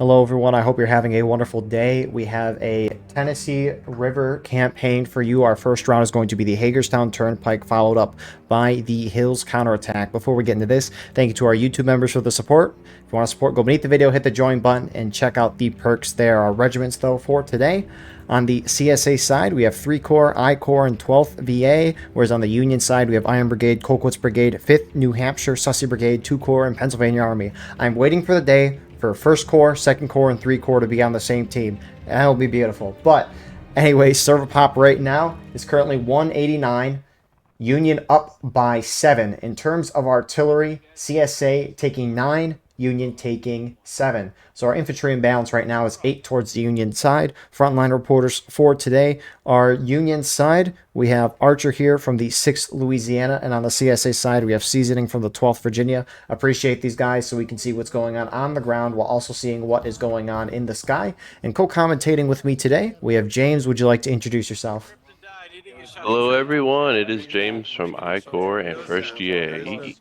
Hello everyone, I hope you're having a wonderful day. We have a Tennessee River campaign for you. Our first round is going to be the Hagerstown Turnpike, followed up by the Hills Counterattack. Before we get into this, thank you to our YouTube members for the support. If you want to support, go beneath the video, hit the join button, and check out the perks there. Our regiments, though, for today. On the CSA side, we have 3 Corps, I Corps, and 12th VA, whereas on the Union side, we have Iron Brigade, Colquitt's Brigade, 5th New Hampshire, Sussex Brigade, 2 Corps, and Pennsylvania Army. I'm waiting for the day for 1st Corps, 2nd Corps, and 3 Corps to be on the same team. That'll be beautiful. But anyway, server pop right now is currently 189. Union up by 7. In terms of artillery, CSA taking 9, Union taking 7. So our infantry imbalance right now is 8 towards the Union side. Frontline reporters for today, our Union side, we have Archer here from the 6th Louisiana, and on the CSA side, we have Seasoning from the 12th Virginia. Appreciate these guys so we can see what's going on the ground while also seeing what is going on in the sky. And co-commentating with me today, we have James. Would you like to introduce yourself? Hello everyone, it is James from I Corps and 1st GA.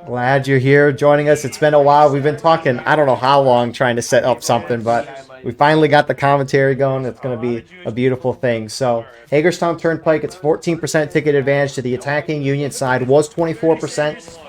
Glad you're here joining us. It's been a while. We've been talking, I don't know how long, trying to set up something, but we finally got the commentary going. It's going to be a beautiful thing. So, Hagerstown Turnpike, it's 14% ticket advantage to the attacking Union side. Was 24%.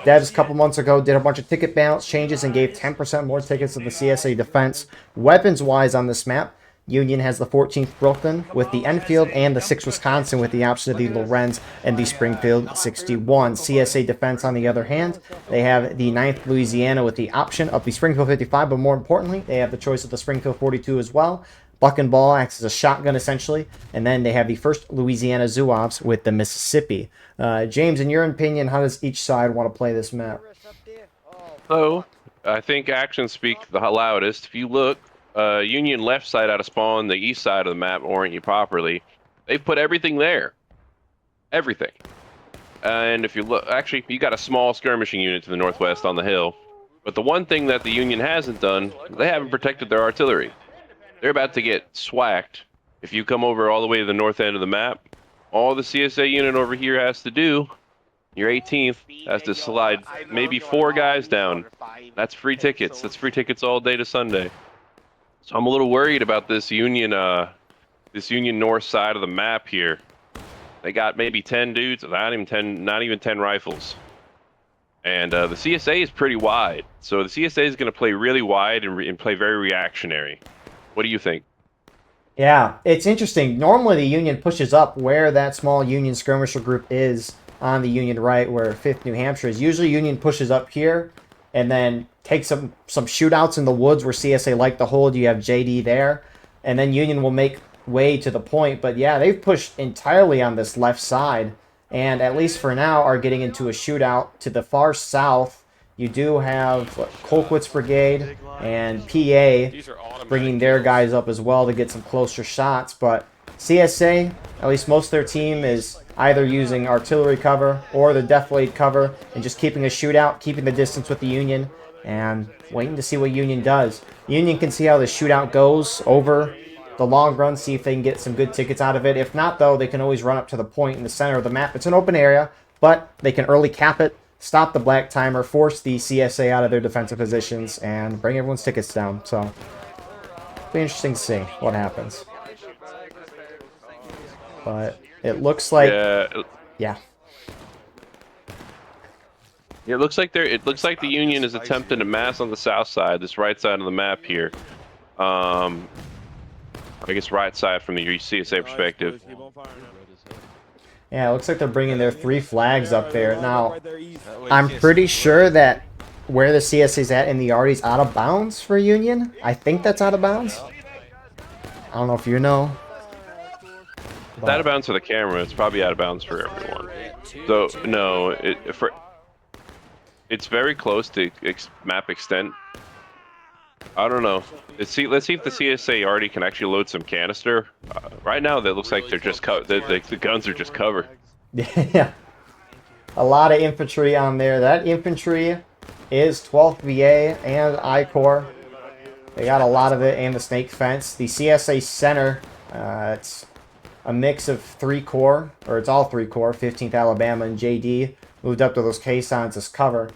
Devs a couple months ago did a bunch of ticket balance changes and gave 10% more tickets to the CSA defense. Weapons-wise on this map, Union has the 14th Brooklyn with the Enfield and the 6th Wisconsin with the option of the Lorenz and the Springfield 61. CSA defense, on the other hand, they have the 9th Louisiana with the option of the Springfield 55, but more importantly, they have the choice of the Springfield 42 as well. Buck and Ball acts as a shotgun, essentially, and then they have the 1st Louisiana Zouaves with the Mississippi. James, in your opinion, how does each side want to play this map? So, I think actions speak the loudest. If you look, Union left side out of spawn, the east side of the map orient you properly. They've put everything there. Everything. And if you look, actually, you got a small skirmishing unit to the northwest on the hill. But the one thing that the Union hasn't done, they haven't protected their artillery. They're about to get swacked. If you come over all the way to the north end of the map, all the CSA unit over here has to do, your 18th, has to slide maybe 4 guys down. That's free tickets. That's free tickets all day to Sunday. So I'm a little worried about this Union north side of the map here. They got maybe 10 dudes, not even 10 rifles. And the CSA is pretty wide. So the CSA is going to play really wide and play very reactionary. What do you think? Yeah, it's interesting. Normally the Union pushes up where that small Union skirmisher group is on the Union right, where 5th New Hampshire is. Usually Union pushes up here and then take some shootouts in the woods where CSA like to hold. You have JD there, and then Union will make way to the point. But yeah, they've pushed entirely on this left side, and at least for now are getting into a shootout. To the far south, you do have Colquitt's Brigade and PA bringing their guys up as well to get some closer shots. But CSA, at least most of their team, is either using artillery cover or the Death Blade cover and just keeping a shootout, keeping the distance with the Union, and waiting to see what Union does. Union can see how the shootout goes over the long run, see if they can get some good tickets out of it. If not, though, they can always run up to the point in the center of the map. It's an open area, but they can early cap it, stop the black timer, force the CSA out of their defensive positions, and bring everyone's tickets down. So, it'll be interesting to see what happens. But it looks like, yeah. It looks like the Union is attempting to mass on the south side, this right side of the map here. I guess right side from the CSA perspective. Yeah, it looks like they're bringing their 3 flags up there. Now, I'm pretty sure that where the CSA is at in the yard is out of bounds for Union. I think that's out of bounds. I don't know if you know. It's out of bounds for the camera. It's probably out of bounds for everyone. So no, it's very close to map extent. I don't know. Let's see if the CSA already can actually load some canister. Right now, that looks like they're just the guns are just covered. Yeah, a lot of infantry on there. That infantry is 12th VA and I Corps. They got a lot of it, and the snake fence. The CSA center, it's a mix of 3 Corps, or it's all 3 Corps, 15th Alabama and JD moved up to those caissons as cover.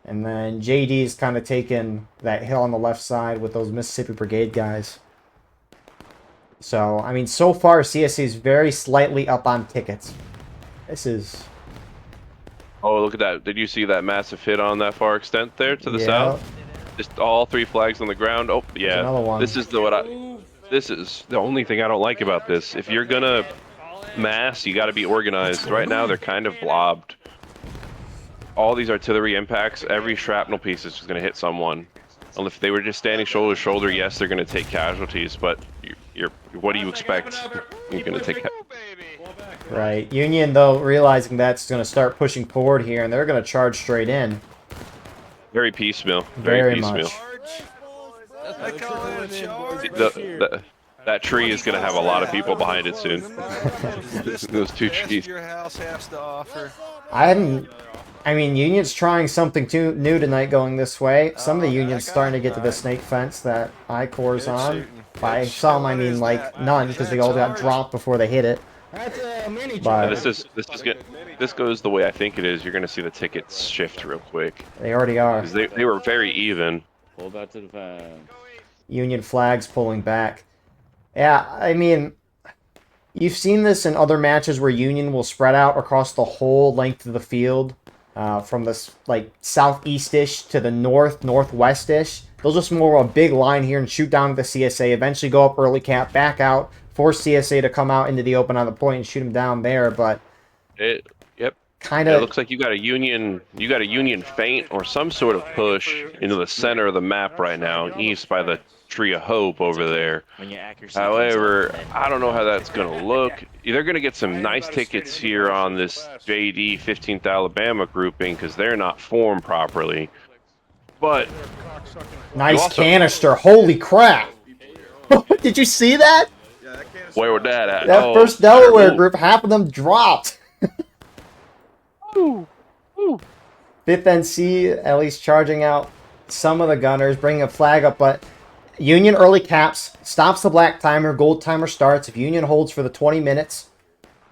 And then JD's kind of taking that hill on the left side with those Mississippi Brigade guys. So, I mean, so far, CSA is very slightly up on tickets. This is... Oh, look at that. Did you see that massive hit on that far extent there to the Yeah. south? Just all 3 flags on the ground. Oh, There's yeah. another one. This is the only thing I don't like about this. If you're gonna mass, you got to be organized. Right now, they're kind of blobbed. All these artillery impacts, every shrapnel piece is just gonna hit someone. And if they were just standing shoulder to shoulder, yes, they're gonna take casualties. But what do you expect? You're gonna take. Right. Union, though, realizing that's going to start pushing forward here, and they're going to charge straight in. Very piecemeal. Very piecemeal. much. That tree is going to have a lot of people behind it soon. Those 2 trees. I mean, Union's trying something new tonight going this way. Some of the Union's starting to get to the snake fence that I-Corps on. By some, I mean, like, none, because they all got dropped before they hit it. But this goes the way I think it is. You're going to see the tickets shift real quick. They already are. They were very even. Pull back to the flag. Union flags pulling back. Yeah, I mean, you've seen this in other matches where Union will spread out across the whole length of the field, from this like southeast-ish to the northwest-ish. They'll just more a big line here and shoot down at the CSA. Eventually go up early cap, back out, force CSA to come out into the open on the point and shoot them down there. But yep. Kind It of looks like you got a Union feint or some sort of push into the center of the map right now, east by the Tree of Hope over there. However, I don't know how that's going to look. They're going to get some nice tickets here on this JD 15th Alabama grouping because they're not formed properly. But nice canister. Holy crap. Did you see that? Where was that at? That first Delaware group, half of them dropped. 5th NC at least charging out some of the gunners, bringing a flag up, but Union early caps, stops the black timer, gold timer starts. If Union holds for the 20 minutes,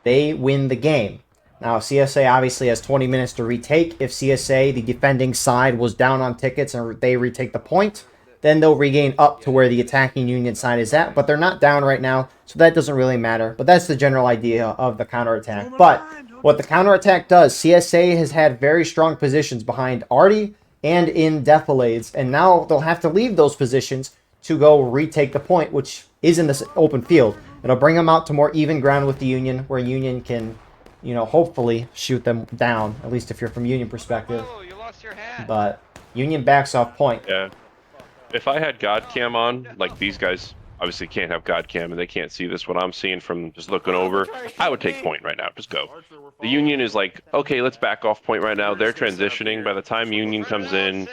they win the game. Now, CSA obviously has 20 minutes to retake. If CSA, the defending side, was down on tickets and they retake the point, then they'll regain up to where the attacking Union side is at. But they're not down right now, so that doesn't really matter. But that's the general idea of the counterattack. But what the counterattack does, CSA has had very strong positions behind Artie and in defilades, and now they'll have to leave those positions to go retake the point, which is in this open field. It'll bring them out to more even ground with the Union, where Union can, you know, hopefully shoot them down, at least if you're from Union perspective. But Union backs off point. Yeah. If I had God Cam on, like these guys obviously can't have God Cam and they can't see this, what I'm seeing from just looking over, I would take point right now. Just go. The Union is like, okay, let's back off point right now. They're transitioning. By the time Union comes in,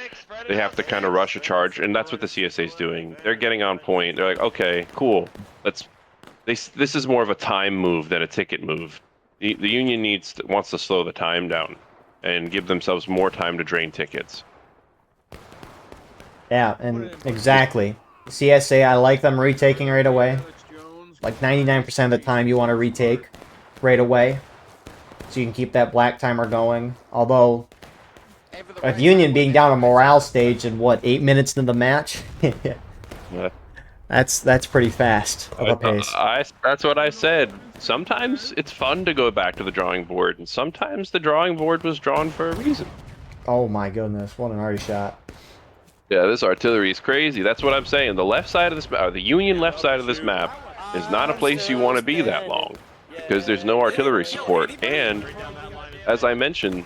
they have to kind of rush a charge, and that's what the CSA is doing. They're getting on point. They're like, okay, cool. This is more of a time move than a ticket move. The Union wants to slow the time down and give themselves more time to drain tickets. Yeah, and exactly. CSA, I like them retaking right away. Like 99% of the time you want to retake right away, so you can keep that black timer going. Although, with Union being down a morale stage in, what, 8 minutes into the match? Yeah. That's pretty fast of a pace. That's what I said. Sometimes it's fun to go back to the drawing board, and sometimes the drawing board was drawn for a reason. Oh my goodness, what an arty shot. Yeah, this artillery is crazy. That's what I'm saying. The left side of this map, the Union left side of this map, is not a place you want to be that long because there's no artillery support. And as I mentioned,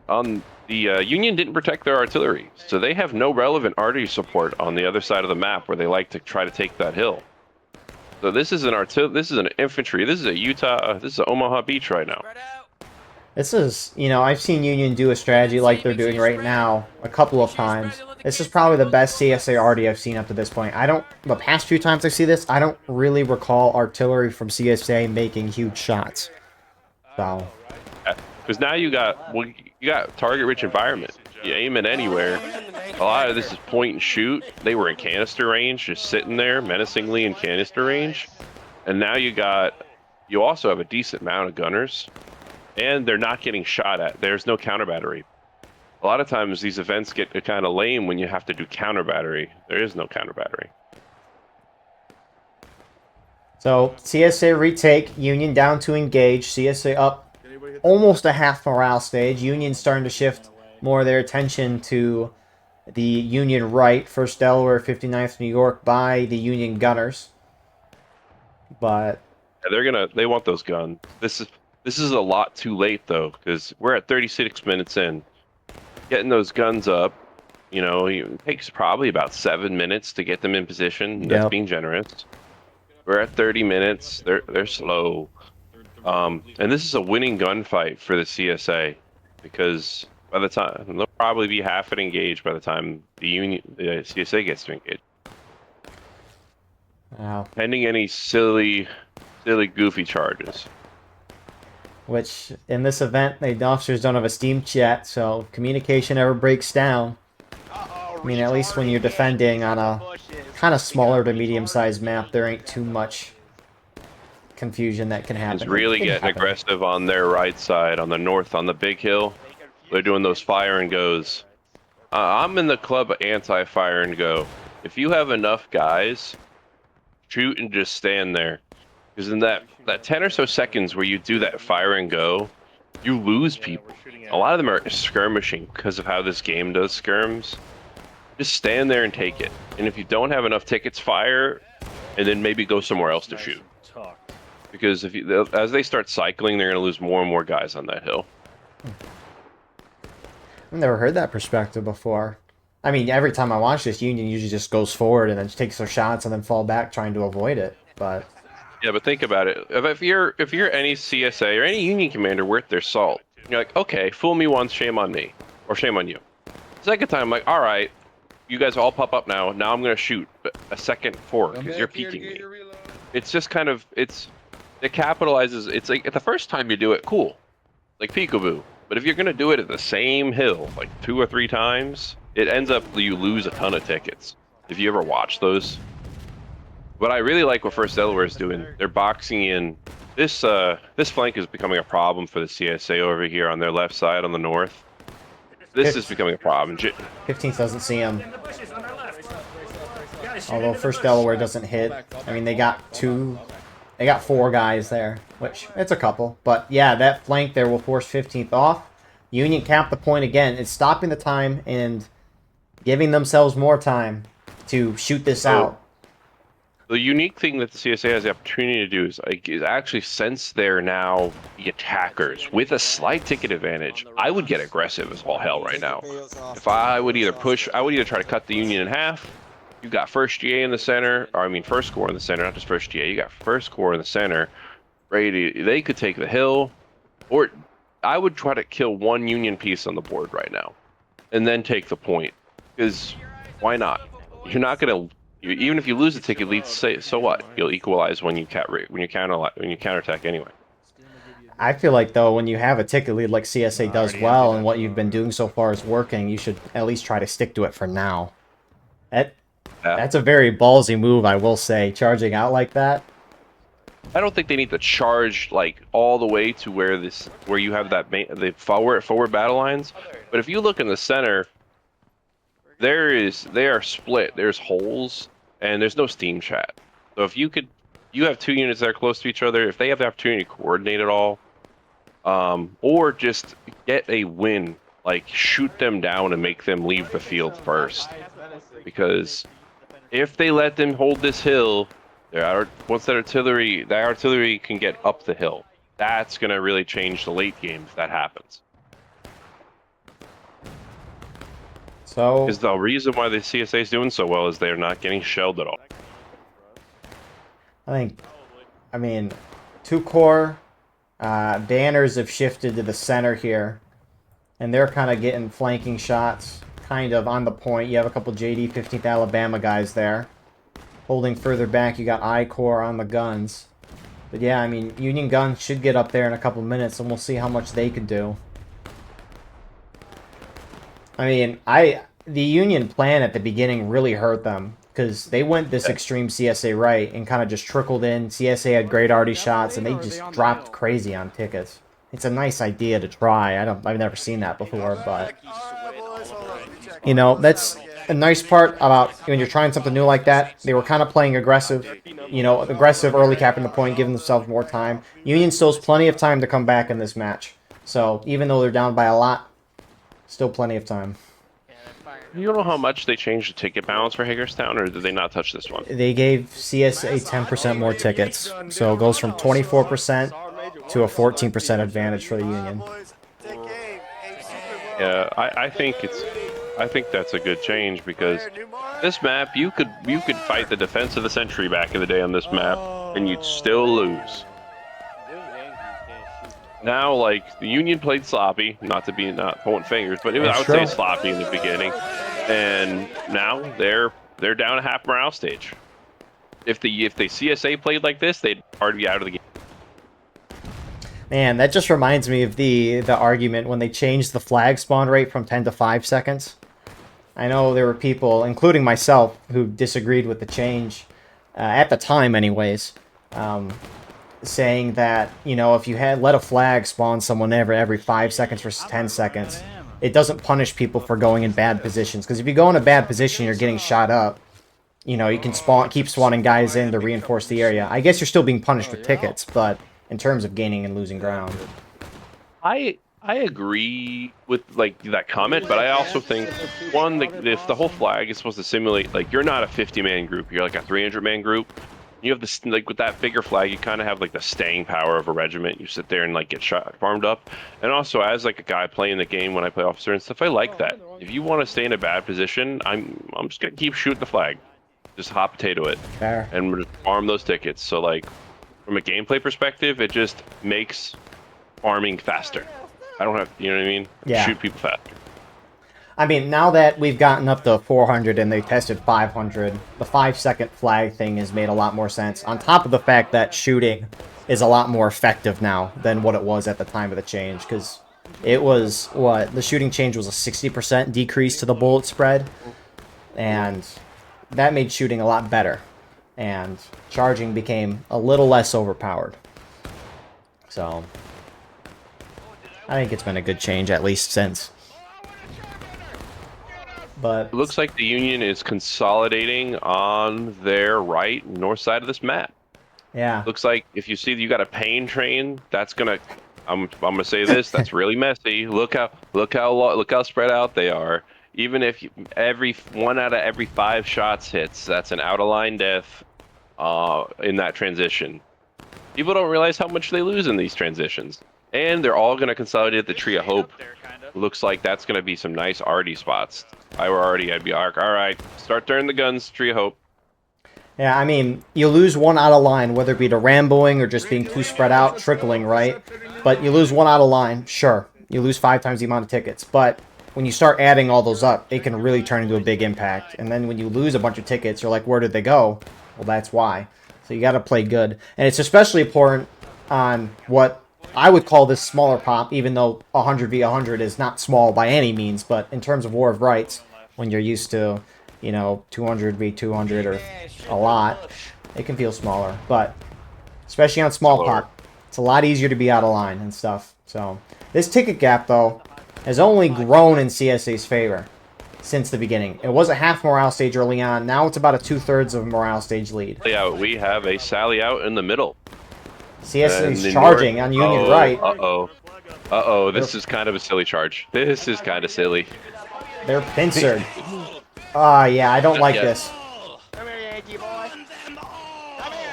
on the Union didn't protect their artillery, so they have no relevant artillery support on the other side of the map where they like to try to take that hill. So this is an infantry. This is a Omaha Beach right now. This is, you know, I've seen Union do a strategy like they're doing right now a couple of times. This is probably the best CSA arty I've seen up to this point. The past few times I see this, I don't really recall artillery from CSA making huge shots. So. Because now you got target-rich environment. You aim it anywhere. A lot of this is point and shoot. They were in canister range, just sitting there menacingly in canister range. And now you also have a decent amount of gunners. And they're not getting shot at. There's no counter battery. A lot of times these events get kind of lame when you have to do counter battery. There is no counter battery. So CSA retake, Union down to engage, CSA up almost a half morale stage. Union starting to shift more of their attention to the Union right, 1st Delaware, 59th New York by the Union gunners. But Yeah, they want those guns. This is a lot too late though, because we're at 36 minutes in. Getting those guns up, you know, it takes probably about 7 minutes to get them in position. That's Yep. being generous. We're at 30 minutes. They're slow. And this is a winning gunfight for the CSA, because by the time they'll probably be half an engaged by the time the CSA gets to engage. Wow. Pending any silly, goofy charges. Which, in this event, the officers don't have a Steam chat, so if communication ever breaks down, I mean, at least when you're defending on a kind of smaller to medium-sized map, there ain't too much confusion that can happen. It's really getting aggressive on their right side, on the north, on the big hill. They're doing those fire and goes. I'm in the club anti-fire and go. If you have enough guys, shoot and just stand there. Because in that 10 or so seconds where you do that fire and go, you lose people. A lot of them are skirmishing because of how this game does skirms. Just stand there and take it. And if you don't have enough tickets, fire, and then maybe go somewhere else to shoot. Because as they start cycling, they're going to lose more and more guys on that hill. I've never heard that perspective before. I mean, every time I watch this, Union usually just goes forward and then takes their shots and then fall back trying to avoid it. But yeah, but think about it. If you're any CSA or any Union commander worth their salt, you're like, okay, fool me once, shame on me, or shame on you. Second time, I'm like, all right, you guys all pop up now. Now I'm gonna shoot a second forward because you're peeking me. It's just kind of it capitalizes. It's like the first time you do it, cool, like peekaboo. But if you're gonna do it at the same hill like 2 or 3 times, it ends up you lose a ton of tickets. If you ever watch those. What I really like what 1st Delaware is doing, they're boxing in. This flank is becoming a problem for the CSA over here on their left side on the north. This is becoming a problem. 15th doesn't see him. Although 1st Delaware doesn't hit. I mean, they got 4 guys there, which it's a couple. But yeah, that flank there will force 15th off. Union capped the point again. It's stopping the time and giving themselves more time to shoot this out. The unique thing that the CSA has the opportunity to do is actually, since they're now the attackers with a slight ticket advantage, I would get aggressive as all hell right now. If I would either try to cut the Union in half. You got 1st GA in the center, or I mean 1st Corps in the center, not just 1st GA. You got 1st Corps in the center. They could take the hill, or I would try to kill 1 Union piece on the board right now, and then take the point. Because why not? You're not gonna. Even if you lose the ticket lead, so what? You'll equalize when you counterattack anyway. I feel like though, when you have a ticket lead like CSA does well, and what you've been doing so far is working, you should at least try to stick to it for now. That's a very ballsy move, I will say, charging out like that. I don't think they need to charge like all the way to where you have the forward battle lines. But if you look in the center. They are split. There's holes, and there's no Steam chat. So if you have 2 units that are close to each other, if they have the opportunity to coordinate at all, or just get a win, like shoot them down and make them leave the field first. Because if they let them hold this hill, once the artillery can get up the hill, that's gonna really change the late game if that happens. So, because the reason why the CSA is doing so well is they're not getting shelled at all. I mean, 2 Corps banners have shifted to the center here, and they're kind of getting flanking shots, kind of on the point. You have a couple JD 15th Alabama guys there. Holding further back, you got I Corps on the guns. But yeah, I mean, Union guns should get up there in a couple minutes, and we'll see how much they can do. I mean, the Union plan at the beginning really hurt them because they went this extreme CSA right and kind of just trickled in. CSA had great arty shots and they just dropped crazy on tickets. It's a nice idea to try. I've never seen that before, but You know, that's a nice part about when you're trying something new like that. They were kind of playing aggressive, you know, aggressive early, capping the point, giving themselves more time. Union still has plenty of time to come back in this match. So even though they're down by a lot, still plenty of time. You know how much they changed the ticket balance for Hagerstown, or did they not touch this one? They gave CSA 10% more tickets, so it goes from 24% to a 14% advantage for the Union. Yeah, I think that's a good change because this map you could fight the defense of the century back in the day on this map and you'd still lose. Now, like, the Union played sloppy, not pointing fingers, but I would say sloppy in the beginning, and now they're down a half morale stage. If the CSA played like this, they'd already be out of the game. Man, that just reminds me of the argument when they changed the flag spawn rate from 10 to 5 seconds. I know there were people, including myself, who disagreed with the change, at the time anyways, saying that, you know, if you had let a flag spawn someone every 5 seconds versus 10 seconds, it doesn't punish people for going in bad positions. Because if you go in a bad position, you're getting shot up. You know, you can keep spawning guys in to reinforce the area. I guess you're still being punished with tickets, but in terms of gaining and losing ground. I agree with like that comment, but I also think one, if the whole flag is supposed to simulate, like, you're not a 50-man group, you're like a 300-man group. You have this, like, with that bigger flag, you kind of have like the staying power of a regiment. You sit there and like get farmed up. And also, as like a guy playing the game when I play officer and stuff, I like that. If you want to stay in a bad position, I'm just gonna keep shooting the flag, just hot potato it, Fair. and just farm those tickets. So like, from a gameplay perspective, it just makes farming faster. I don't have, you know what I mean? Yeah. Shoot people faster. I mean, now that we've gotten up to 400 and they tested 500, the 5-second flag thing has made a lot more sense. On top of the fact that shooting is a lot more effective now than what it was at the time of the change. Because it was, what, the shooting change was a 60% decrease to the bullet spread. And that made shooting a lot better. And charging became a little less overpowered. So I think it's been a good change, at least since. But it looks like the Union is consolidating on their right north side of this map. Yeah. Looks like if you see you got a pain train, that's gonna. I'm gonna say this. That's really messy. Look how spread out they are. Even if every 1 out of every 5 shots hits, that's an out of line death. In that transition, people don't realize how much they lose in these transitions, and they're all gonna consolidate the Tree of Hope. Looks like that's gonna be some nice arty spots. I'd be like, all right, start turning the guns, Tree of Hope. Yeah, I mean, you lose one out of line, whether it be to ramboing or just being too spread out, trickling, right? But you lose one out of line, sure. You lose 5 times the amount of tickets. But when you start adding all those up, it can really turn into a big impact. And then when you lose a bunch of tickets, you're like, where did they go? Well, that's why. So you got to play good. And it's especially important on what I would call this smaller pop, even though 100 v 100 is not small by any means. But in terms of War of Rights, when you're used to, you know, 200 v 200 or a lot, it can feel smaller. But especially on small pop, it's a lot easier to be out of line and stuff. So this ticket gap, though, has only grown in CSA's favor since the beginning. It was a half morale stage early on. Now it's about a 2/3 of a morale stage lead. Yeah, we have a sally out in the middle. CSA's charging on Union right. Uh-oh, this is kind of a silly charge. This is kind of silly. They're pincered. Yeah, I don't like this.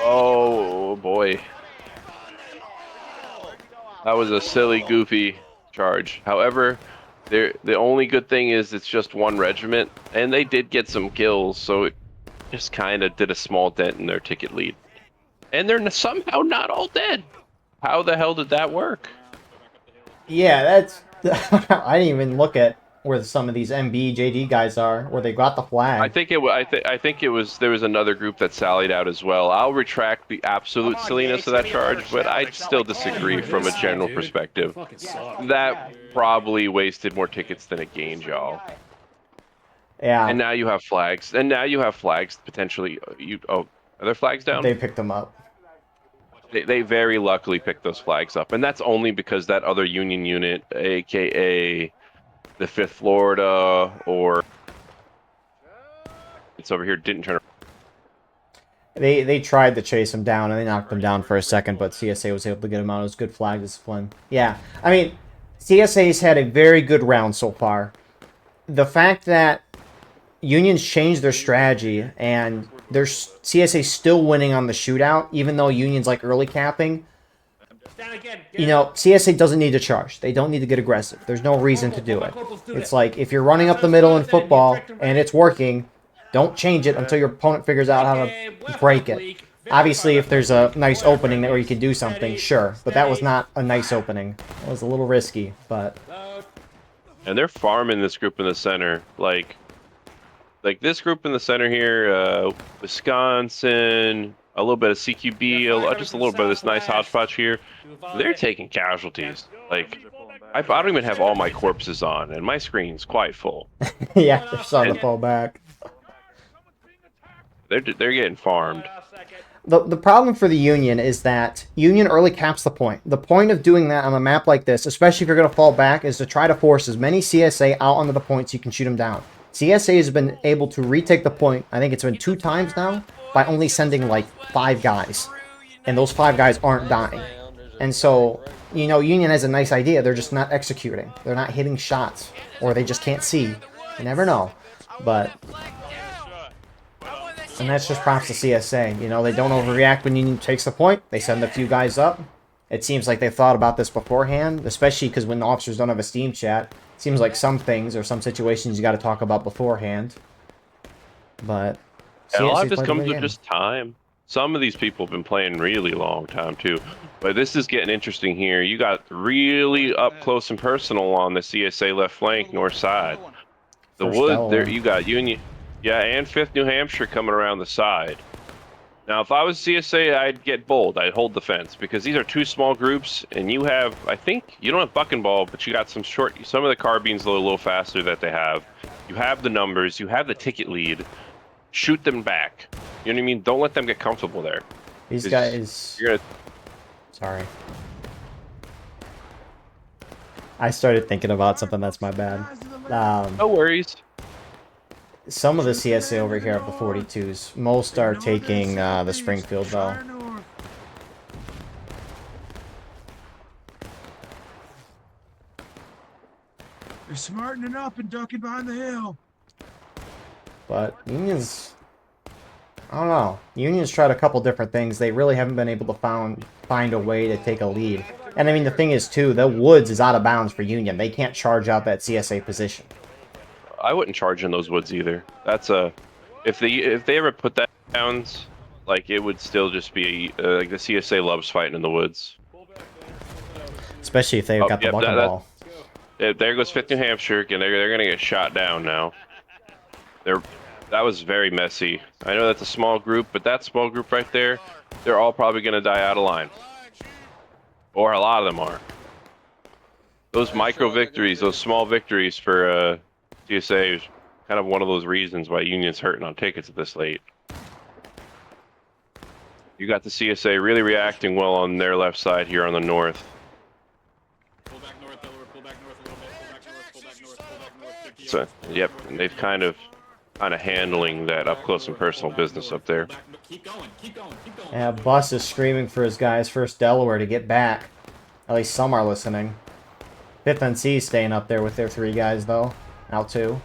Oh, boy. That was a silly, goofy charge. However, the only good thing is it's just one regiment, and they did get some kills, so it just kind of did a small dent in their ticket lead. And they're somehow not all dead. How the hell did that work? Yeah, that's... I didn't even look at where some of these MB, JD guys are, where they got the flag. I think it was there was another group that sallied out as well. I'll retract the absolute silliness of that charge, but I still disagree from a general perspective. That probably wasted more tickets than it gained, y'all. Yeah. And now you have flags. And now you have flags potentially. Are there flags down? They picked them up. They very luckily picked those flags up, and that's only because that other Union unit, aka the 5th Florida or units over here didn't turn. They tried to chase him down, and they knocked him down for a second, but CSA was able to get him out. It was good flag discipline. Yeah, I mean, CSA's had a very good round so far. The fact that Union's changed their strategy, and there's CSA still winning on the shootout, even though Union's like early capping. You know, CSA doesn't need to charge. They don't need to get aggressive. There's no reason to do it. It's like, if you're running up the middle in football and it's working, don't change it until your opponent figures out how to break it. Obviously, if there's a nice opening where you can do something, sure. But that was not a nice opening. It was a little risky, but... And they're farming this group in the center. Like this group in the center here, Wisconsin, a little bit of CQB, just a little bit of this nice hodgepodge here. They're taking casualties. Like, I don't even have all my corpses on, and my screen's quite full. Yeah, they're starting to fall back. They're getting farmed. The problem for the Union is that Union early caps the point. The point of doing that on a map like this, especially if you're going to fall back, is to try to force as many CSA out onto the point so you can shoot them down. CSA has been able to retake the point, I think it's been 2 times now, by only sending like 5 guys. And those 5 guys aren't dying. And so, you know, Union has a nice idea, they're just not executing. They're not hitting shots. Or they just can't see. You never know. But... and that's just props to CSA. You know, they don't overreact when Union takes the point. They send a few guys up. It seems like they thought about this beforehand, especially because when the officers don't have a Steam chat, it seems like some things or some situations you got to talk about beforehand. But and a lot of this comes with just time. Some of these people have been playing really long time too. But this is getting interesting here. You got really up close and personal on the CSA left flank, north side. The wood there, you got Union. Yeah, and 5th New Hampshire coming around the side. Now, if I was CSA, I'd get bold. I'd hold the fence because these are 2 small groups, and you have, I think, you don't have buck and ball, but you got some of the carbines a little faster that they have. You have the numbers, you have the ticket lead. Shoot them back. You know what I mean? Don't let them get comfortable there. These guys... You're gonna... Sorry. I started thinking about something, that's my bad. No worries. Some of the CSA over here have the 42s. Most are taking the Springfield, though. They're smartening up and ducking behind the hill. But Union's... I don't know. Union's tried a couple different things. They really haven't been able to find a way to take a lead. And I mean, the thing is, too, the woods is out of bounds for Union. They can't charge out that CSA position. I wouldn't charge in those woods either. That's a... If they ever put that down, like, it would still just be... like, the CSA loves fighting in the woods. Especially if they've got the buck and ball. There goes 5th New Hampshire, and they're going to get shot down now. That was very messy. I know that's a small group, but that small group right there, they're all probably going to die out of line. Or a lot of them are. Those micro victories, those small victories for CSA is kind of one of those reasons why Union's hurting on tickets at this late. You got the CSA really reacting well on their left side here on the north. Pull back north, Delaware. Pull back north a little bit. Pull back north. Pull back north. Pull back north. So, yep, and they've kind of handling that up close and personal business up there. Keep going. Keep going. Keep going. Yeah, Bus is screaming for his guys, First Delaware, to get back. At least some are listening. 5th NC staying up there with their 3 guys, though. Now 2.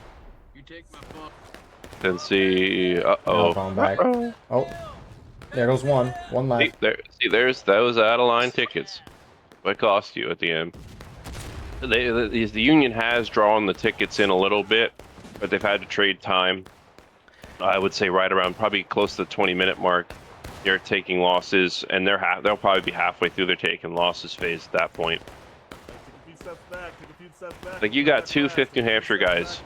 You take my phone. NC, Going back. Oh, there goes one. One left. There's those out of line tickets. What cost you at the end? The Union has drawn the tickets in a little bit, but they've had to trade time. I would say right around probably close to the 20-minute mark. They're taking losses, and they'll probably be halfway through their taking losses phase at that point. Like, you got 2 5th New Hampshire guys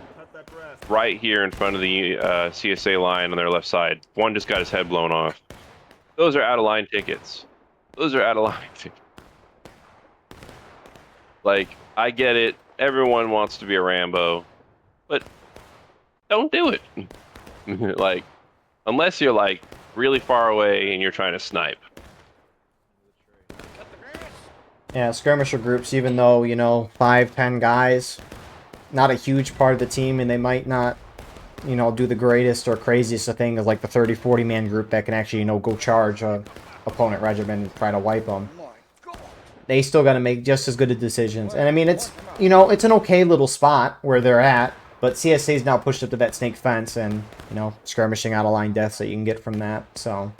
right here in front of the CSA line on their left side. One just got his head blown off. Those are out of line tickets. Those are out of line tickets. Like, I get it. Everyone wants to be a Rambo, but don't do it. Like, unless you're like really far away and you're trying to snipe. Yeah, skirmisher groups, even though, you know, 5, 10 guys, not a huge part of the team, and they might not, you know, do the greatest or craziest of things like the 30-40 man group that can actually, you know, go charge a opponent regiment and try to wipe them. They still got to make just as good of decisions. And I mean, it's, you know, it's an okay little spot where they're at, but CSA's now pushed up to that snake fence and, you know, skirmishing out of line deaths that you can get from that. So,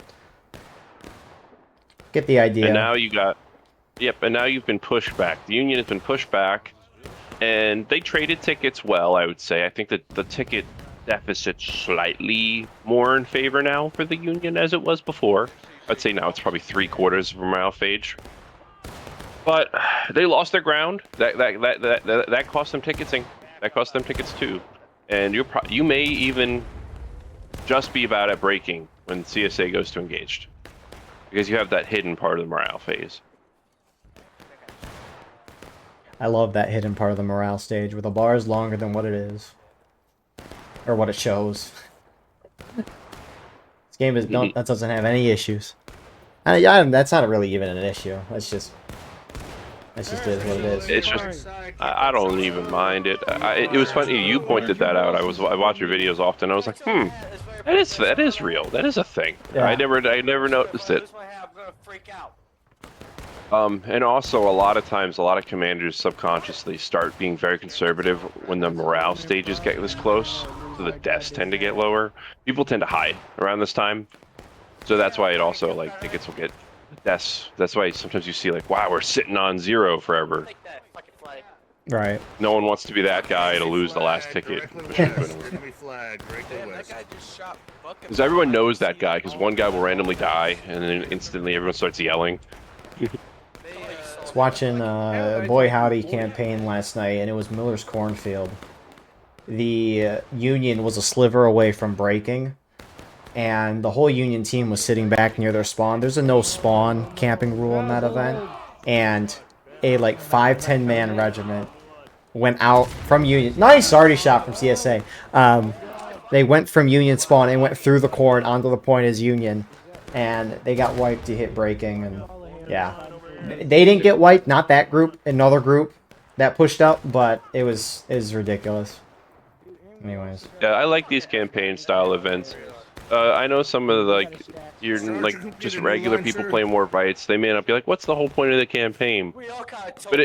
get the idea. And now you got, yep, and now you've been pushed back. The Union has been pushed back, and they traded tickets well, I would say. I think that the ticket deficit's slightly more in favor now for the Union as it was before. I'd say now it's probably 3/4 of a morale phage. But they lost their ground. That cost them ticketsing. That cost them tickets too. And you may even just be about at breaking when CSA goes to engaged, because you have that hidden part of the morale phase. I love that hidden part of the morale stage where the bar is longer than what it is. Or what it shows. This game is that doesn't have any issues. That's not really even an issue. That's just is what it is. It's just, I don't even mind it. It was funny you pointed that out. I watch your videos often. I was like, that is real. That is a thing. Yeah. I never noticed it. And also a lot of times, a lot of commanders subconsciously start being very conservative when the morale stages get this close. So the deaths tend to get lower. People tend to hide around this time. So that's why it also, like, tickets will get deaths. That's why sometimes you see, like, wow, we're sitting on 0 forever. Right. No one wants to be that guy to lose the last ticket. Because everyone knows that guy, because one guy will randomly die, and then instantly everyone starts yelling. I was watching Boy Howdy campaign last night, and it was Miller's Cornfield. The Union was a sliver away from breaking, and the whole Union team was sitting back near their spawn. There's a no spawn camping rule in that event, and a like 5-10 man regiment went out from Union. Nice arty shot from CSA. They went from Union spawn and went through the corn onto the point as Union, and they got wiped to hit breaking. And yeah, they didn't get wiped. Not that group, another group that pushed up, but it was ridiculous. Anyways. Yeah, I like these campaign style events. I know some of the, like, you're like just regular people playing war fights. They may not be like, "What's the whole point of the campaign?" But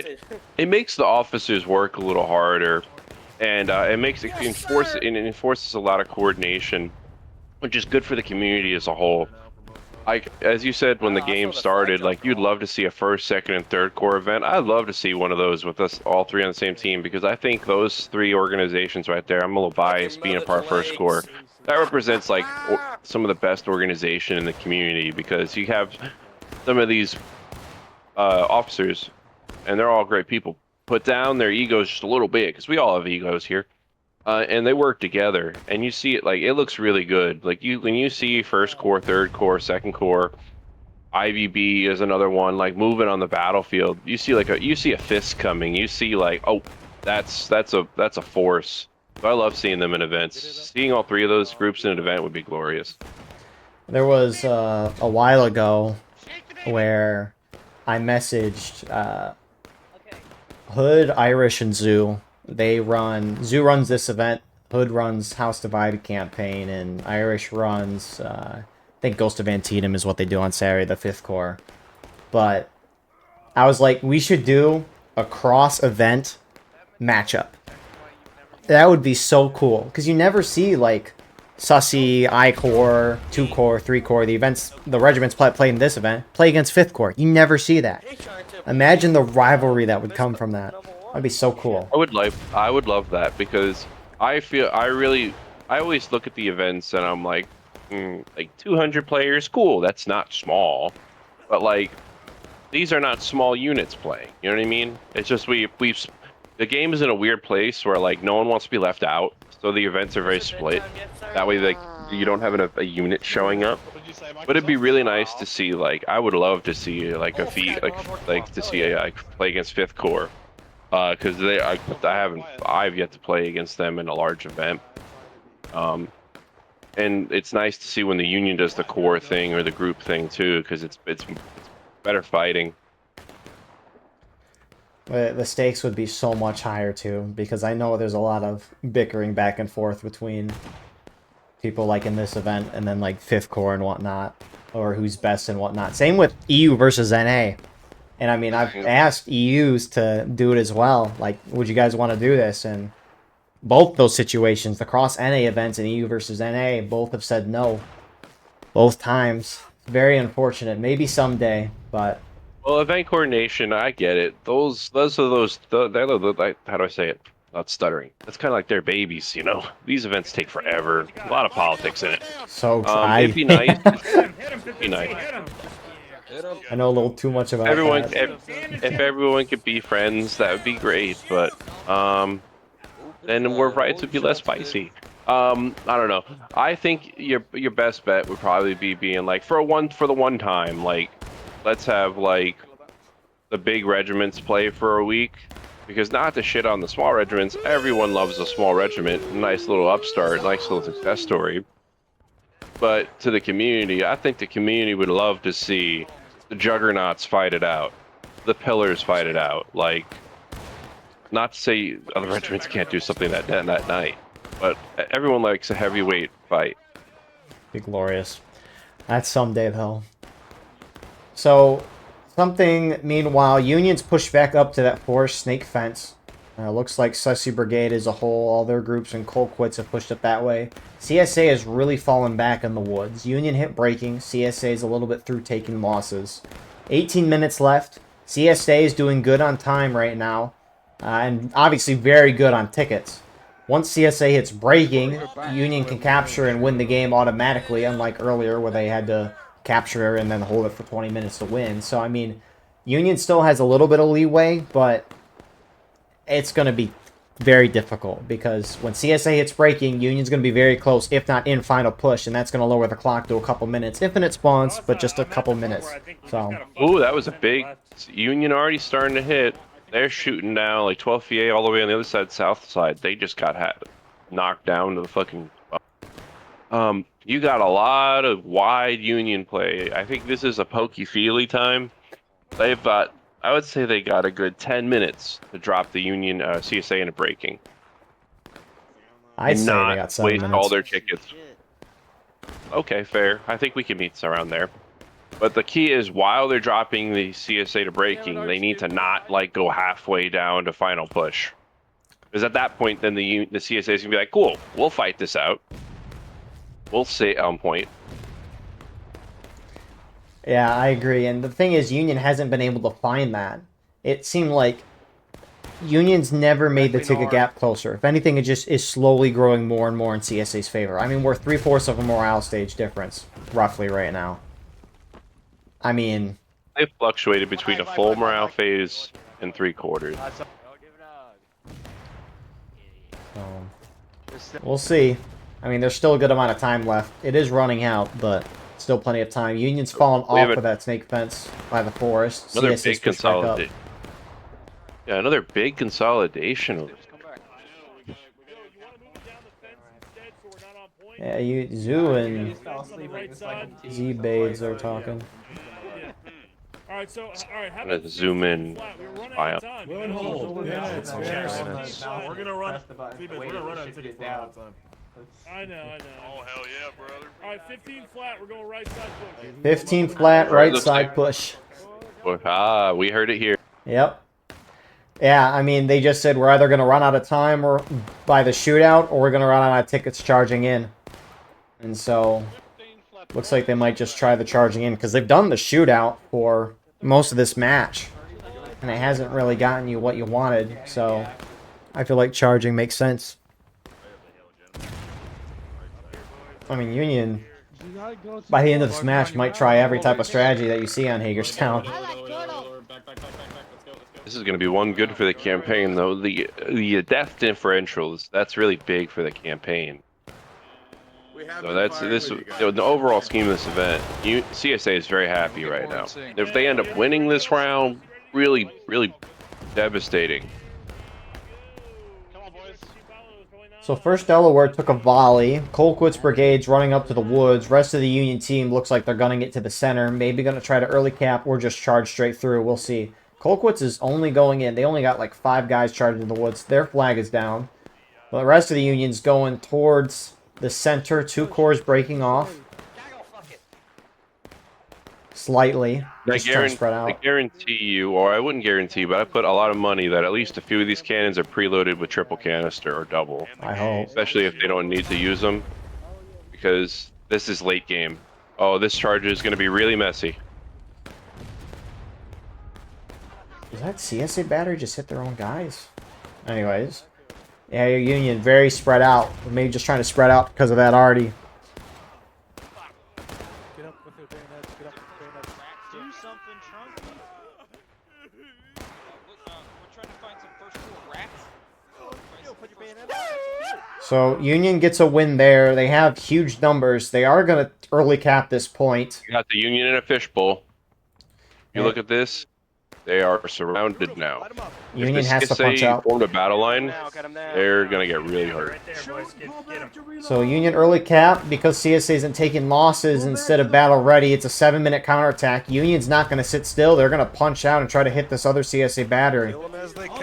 it makes the officers work a little harder, and it enforces a lot of coordination, which is good for the community as a whole. Like, as you said when the game started, like, you'd love to see a 1st, 2nd, and 3rd Corps event. I'd love to see one of those with us all 3 on the same team, because I think those 3 organizations right there, I'm a little biased being a part of 1st Corps, that represents, like, some of the best organization in the community, because you have some of these officers, and they're all great people, put down their egos just a little bit, because we all have egos here. And they work together, and you see it, like, it looks really good. Like, when you see 1st Corps, 3rd Corps, 2nd Corps, IVB is another one, like, moving on the battlefield. You see a fist coming. You see, like, oh, that's a force. So I love seeing them in events. Seeing all 3 of those groups in an event would be glorious. There was a while ago where I messaged Hood, Irish, and Zoo. Zoo runs this event, Hood runs House Divided campaign, and Irish runs, I think Ghost of Antietam is what they do on Saturday, the 5th Corps. But I was like, we should do a cross-event matchup. That would be so cool, because you never see, like, Sussy, I Corps, 2 Corps, 3 Corps, the regiments play in this event, play against 5th Corps. You never see that. Imagine the rivalry that would come from that. That'd be so cool. I would love that, because I always look at the events and I'm like, like 200 players, cool, that's not small. But, like, these are not small units playing, you know what I mean? It's just the game is in a weird place where, like, no one wants to be left out, so the events are very split. That way, like, you don't have a unit showing up. But it'd be really nice to see, like, I would love to see, like, a feat, like to see a play against 5th Corps. Because I've yet to play against them in a large event. And it's nice to see when the Union does the core thing or the group thing too, because it's better fighting. The stakes would be so much higher too, because I know there's a lot of bickering back and forth between people like in this event, and then like 5th Corps and whatnot, or who's best and whatnot. Same with EU versus NA. And I mean, I've asked EUs to do it as well. Like, would you guys want to do this? And both those situations, the cross NA events and EU versus NA, both have said no. Both times. Very unfortunate. Maybe someday, but... Well, event coordination, I get it. Those are how do I say it? Not stuttering. That's kind of like their babies, you know? These events take forever. A lot of politics in it. So, it'd be nice. It'd be nice. I know a little too much about Everyone, that. if everyone could be friends, that would be great. But then war rights would be less spicy. I don't know. I think your best bet would probably be being like for the one time, like let's have like the big regiments play for a week, because not to shit on the small regiments, everyone loves a small regiment. Nice little upstart, nice little success story. But to the community, I think the community would love to see the juggernauts fight it out, the pillars fight it out. Like, not to say other regiments can't do something that night, but everyone likes a heavyweight fight. Be glorious. That's someday, though. So, something, meanwhile, Unions push back up to that forest snake fence. Looks like Sussy Brigade as a whole, all their groups and Colquitts have pushed up that way. CSA has really fallen back in the woods. Union hit breaking. CSA is a little bit through taking losses. 18 minutes left. CSA is doing good on time right now. And obviously very good on tickets. Once CSA hits breaking, Union can capture and win the game automatically, unlike earlier where they had to capture and then hold it for 20 minutes to win. So, I mean, Union still has a little bit of leeway, but it's going to be very difficult because when CSA hits breaking, Union's going to be very close, if not in final push, and that's going to lower the clock to a couple minutes. Infinite spawns, but just a couple minutes. So, ooh, that was a big Union already starting to hit. They're shooting down like 12 VA all the way on the other side, south side. They just got knocked down to the fucking... you got a lot of wide Union play. I think this is a pokey-feely time. They've got... I would say they got a good 10 minutes to drop the Union CSA into breaking. I'd say they got 7 waste minutes. all their tickets. Okay, fair. I think we can meet around there. But the key is, while they're dropping the CSA to breaking, they need to not like go halfway down to final push. Because at that point, then the CSA is gonna be like, cool, we'll fight this out. We'll stay on point. Yeah, I agree. And the thing is, Union hasn't been able to find that. It seemed like Union's never made the ticket gap closer. If anything, it just is slowly growing more and more in CSA's favor. I mean, we're 3/4 of a morale stage difference, roughly, right now. I mean... They've fluctuated between a full morale phase and 3/4. We'll see. I mean, there's still a good amount of time left. It is running out, but... still plenty of time. Union's fallen off of that snake fence by the forest. Another CSA's big pushed back up. consolidation. Yeah, another big consolidation. Yeah, Zoo and Z-Bades are talking. Alright, so, alright, I'm gonna zoom in. We're gonna run. We're gonna run out of tickets down. I know. Oh, hell yeah, brother. Alright, 15 flat, we're going right side push. 15 flat, right side push. Ah, we heard it here. Yep. Yeah, I mean, they just said we're either going to run out of time or by the shootout, or we're going to run out of tickets charging in. And so, looks like they might just try the charging in, because they've done the shootout for most of this match. And it hasn't really gotten you what you wanted, so I feel like charging makes sense. I mean, Union, by the end of this match, might try every type of strategy that you see on Hagerstown. This is going to be one good for the campaign, though. The death differentials, that's really big for the campaign. So that's the overall scheme of this event. CSA is very happy right now. If they end up winning this round, really, really devastating. So first Delaware took a volley. Colquitt's brigade's running up to the woods. Rest of the Union team looks like they're gunning it to the center. Maybe going to try to early cap or just charge straight through. We'll see. Colquitt's is only going in. They only got like 5 guys charging in the woods. Their flag is down. But the rest of the Union's going towards The center, 2 cores breaking off. Slightly. Just trying to spread I out. guarantee you, or I wouldn't guarantee, but I put a lot of money that at least a few of these cannons are preloaded with triple canister or double. I hope. Especially if they don't need to use them. Because this is late game. Oh, this charge is going to be really messy. Does that CSA battery just hit their own guys? Anyways. Yeah, your Union very spread out. Maybe just trying to spread out because of that already. Get up with your bayonets. Get up with your bayonets. Do something, Trump. We're trying to find some first floor rats. Yo, put your bayonet on. So Union gets a win there. They have huge numbers. They are going to early cap this point. You got the Union in a fishbowl. You look at this. They are surrounded now. Union has to if the punch out. formed a battle line, they're going to get really hurt. Right there, boys. Get him. So Union early cap, because CSA isn't taking losses instead of battle ready, it's a 7-minute counterattack. Union's not going to sit still. They're going to punch out and try to hit this other CSA battery. Kill them as they come.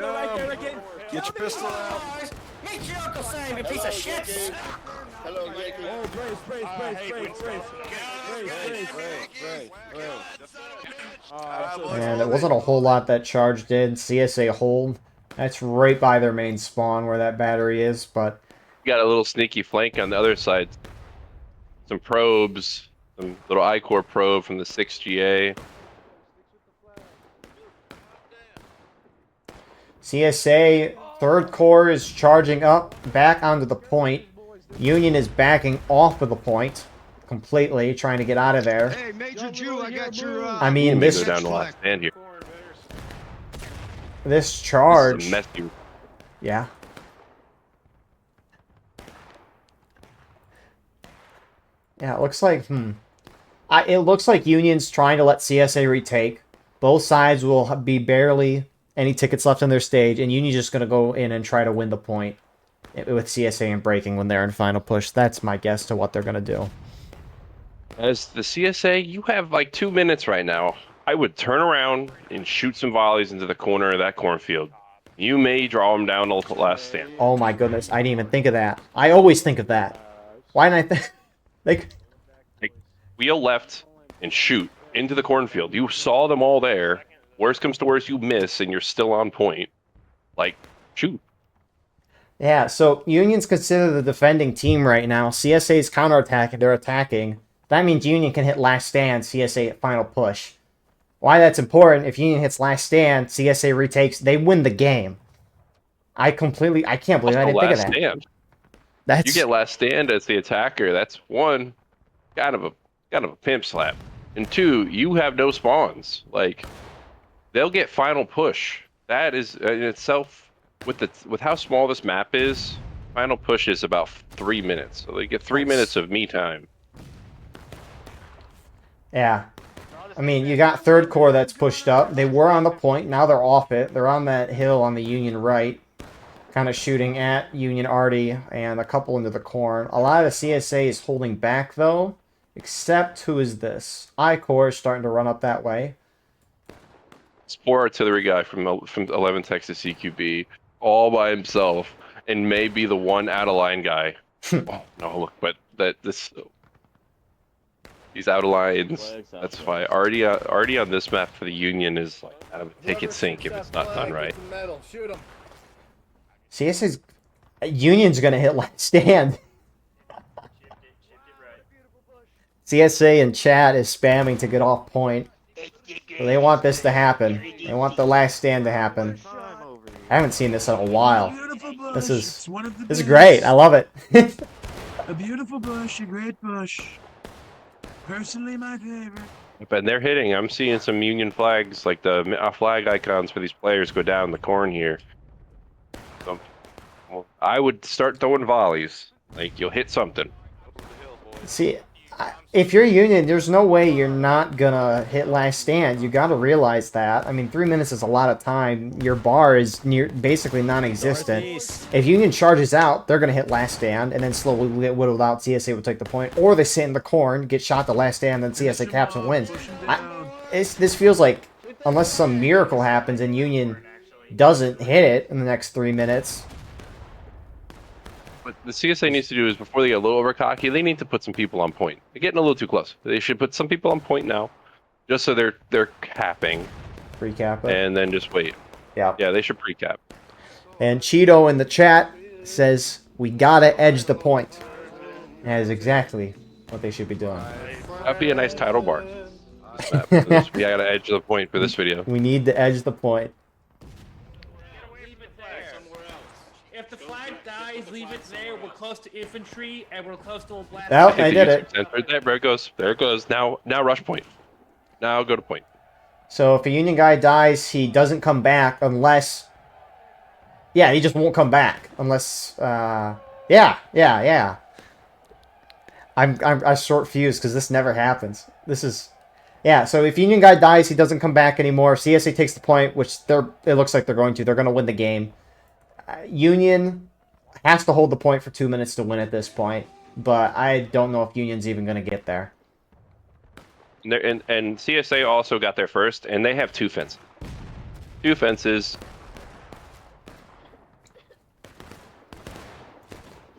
Get your pistol out. Meet your Uncle Sam, you piece of shit! Hello, Yankee. Oh, brace. And it wasn't a whole lot that charge did. CSA hold. That's right by their main spawn where that battery is, but... You got a little sneaky flank on the other side. Some probes. Some little I-Core probe from the 6GA. CSA, 3rd Corps is charging up, back onto the point. Union is backing off of the point completely, trying to get out of there. Hey, Major Jew, I got your. I mean, Let me this go down the last stand here. this charge... This is a messy. Yeah. Yeah, it looks like, it looks like Union's trying to let CSA retake. Both sides will be barely any tickets left on their stage, and Union's just going to go in and try to win the point with CSA and breaking when they're in final push. That's my guess to what they're going to do. As the CSA, you have like 2 minutes right now. I would turn around and shoot some volleys into the corner of that cornfield. You may draw them down to the last stand. Oh my goodness, I didn't even think of that. I always think of that. Why didn't I think... Like, wheel left and shoot into the cornfield. You saw them all there. Worst comes to worst, you miss, and you're still on point. Like, shoot. Yeah, so Union's considered the defending team right now. CSA's counterattacking, they're attacking. That means Union can hit last stand, CSA at final push. Why that's important, if Union hits last stand, CSA retakes, they win the game. I can't believe I didn't think of that. Stand. That's... You get last stand as the attacker. That's one, kind of a pimp slap. And 2, you have no spawns. Like, they'll get final push. That is in itself, with how small this map is, final push is about 3 minutes. So they get 3 minutes of me time. Yeah. I mean, you got 3rd Corps that's pushed up. They were on the point. Now they're off it. They're on that hill on the Union right. Kind of shooting at Union Arty and a couple into the corn. A lot of the CSA is holding back, though. Except, who is this? I-Corps is starting to run up that way. It's poor artillery guy from 11 Texas CQB, all by himself, and maybe the one out-of-line guy. Oh, no, look, but he's out of lines. That's fine. Already on this map for the Union is like out of a ticket sink if it's not done right. CSA's... Union's going to hit last stand. CSA in chat is spamming to get off point. So they want this to happen. They want the last stand to happen. I haven't seen this in a while. This is great. I love it. A beautiful bush, a great bush. Personally, my favorite. But they're hitting. I'm seeing some Union flags, like the flag icons for these players go down the corn here. So, well, I would start throwing volleys. Like, you'll hit something. See, if you're Union, there's no way you're not gonna hit last stand. You gotta realize that. I mean, 3 minutes is a lot of time. Your bar is basically non-existent. If Union charges out, they're gonna hit last stand, and then slowly get whittled out. CSA will take the point, or they sit in the corn, get shot the last stand, then CSA caps and wins. This feels like, unless some miracle happens and Union doesn't hit it in the next 3 minutes. what the CSA needs to do is before they get a little over cocky, they need to put some people on point. They're getting a little too close. They should put some people on point now, just so they're capping. Recap it. And then just wait. Yeah. Yeah, they should pre-cap. And Cheeto in the chat says, we gotta edge the point. That is exactly what they should be doing. That'd be a nice title bar. We gotta edge the point for this video. We need to edge the point. Leave it there. If the flag dies, leave it there. We're close to infantry, and we're close to a blast. Oh, I did it. There it goes. There it goes. Now rush point. Now go to point. So if a Union guy dies, he doesn't come back unless... Yeah, he just won't come back unless... Yeah. I'm short fused because this never happens. This is... Yeah, so if Union guy dies, he doesn't come back anymore. CSA takes the point, which it looks like they're going to. They're going to win the game. Union has to hold the point for 2 minutes to win at this point, but I don't know if Union's even going to get there. And CSA also got there first, and they have 2 fences. 2 fences.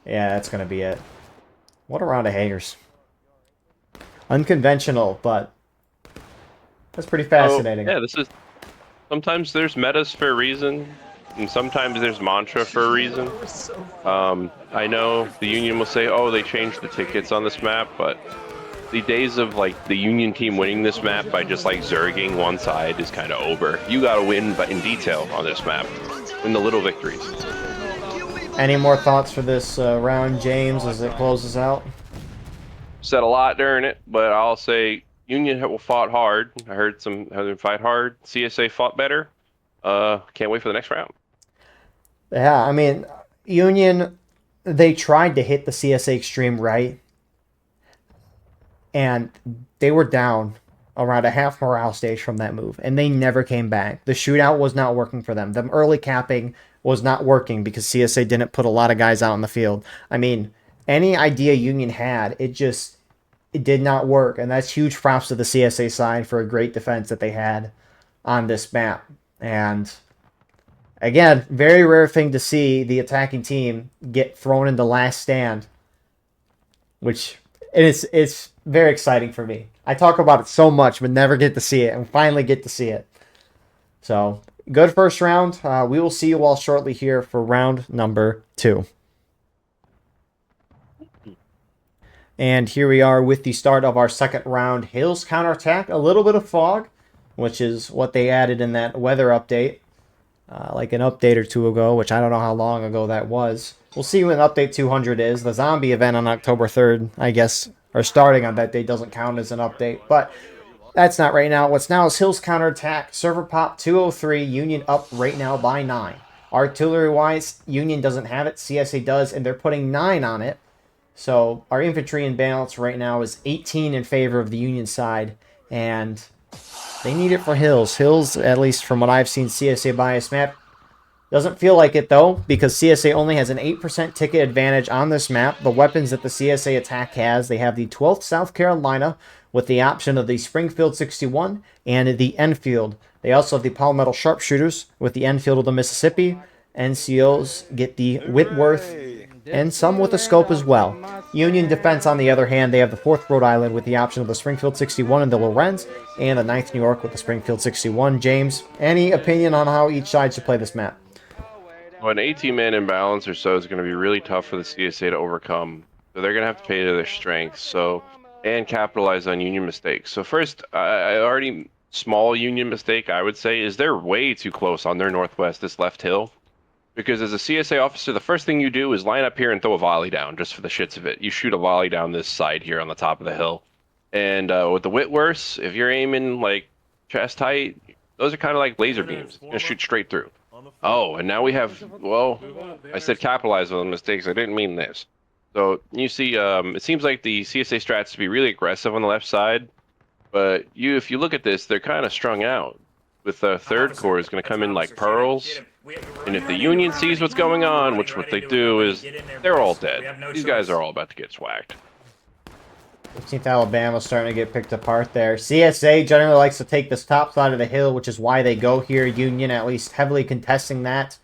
Yeah, that's going to be it. What a round of Hagers. Unconventional, but that's pretty fascinating. Yeah, this is... Sometimes there's metas for a reason, and sometimes there's mantra for a reason. I know the Union will say, oh, they changed the tickets on this map, but the days of like the Union team winning this map by just like zerging one side is kind of over. You gotta win, but in detail on this map, win the little victories. Any more thoughts for this round, James, as it closes out? Said a lot during it, but I'll say Union fought hard. I heard them fight hard. CSA fought better. Can't wait for the next round. Yeah, I mean, Union, they tried to hit the CSA Extreme right, and they were down around a half morale stage from that move, and they never came back. The shootout was not working for them. Them early capping was not working because CSA didn't put a lot of guys out in the field. I mean, any idea Union had, it did not work, and that's huge props to the CSA side for a great defense that they had on this map. And again, very rare thing to see the attacking team get thrown into last stand, which it's very exciting for me. I talk about it so much, but never get to see it, and finally get to see it. So, good first round. We will see you all shortly here for round number 2. And here we are with the start of our second round. Hills Counterattack. A little bit of fog, which is what they added in that weather update. Like an update or 2 ago, which I don't know how long ago that was. We'll see when update 200 is. The zombie event on October 3rd, I guess, or starting on that day, doesn't count as an update. But that's not right now. What's now is Hills Counterattack. Server pop 203. Union up right now by 9. Artillery-wise, Union doesn't have it. CSA does, and they're putting 9 on it. So our infantry in balance right now is 18 in favor of the Union side, and they need it for Hills. Hills, at least from what I've seen, CSA bias map, doesn't feel like it though, because CSA only has an 8% ticket advantage on this map. The weapons that the CSA attack has, they have the 12th South Carolina with the option of the Springfield 61 and the Enfield. They also have the Palmetto Sharpshooters with the Enfield of the Mississippi. NCOs get the Whitworth and some with a scope as well. Union defense, on the other hand, they have the 4th Rhode Island with the option of the Springfield 61 and the Lorenz, and the 9th New York with the Springfield 61. James, any opinion on how each side should play this map? Well, an 18-man imbalance or so is going to be really tough for the CSA to overcome. So they're going to have to pay to their strengths. So, and capitalize on Union mistakes. So first, small Union mistake, I would say, is they're way too close on their northwest, this left hill. Because as a CSA officer, the first thing you do is line up here and throw a volley down, just for the shits of it. You shoot a volley down this side here on the top of the hill. And with the Whitworths, if you're aiming like chest height, those are kind of like laser beams. You're going to shoot straight through. Oh, and now we have, well, I said capitalize on mistakes. I didn't mean this. So you see, it seems like the CSA strats to be really aggressive on the left side. But if you look at this, they're kind of strung out. With the 3rd Corps is going to come in like pearls. And if the Union sees what's going on, which what they do is, they're all dead. These guys are all about to get swacked. 15th Alabama starting to get picked apart there. CSA generally likes to take this top side of the hill, which is why they go here. Union at least heavily contesting that.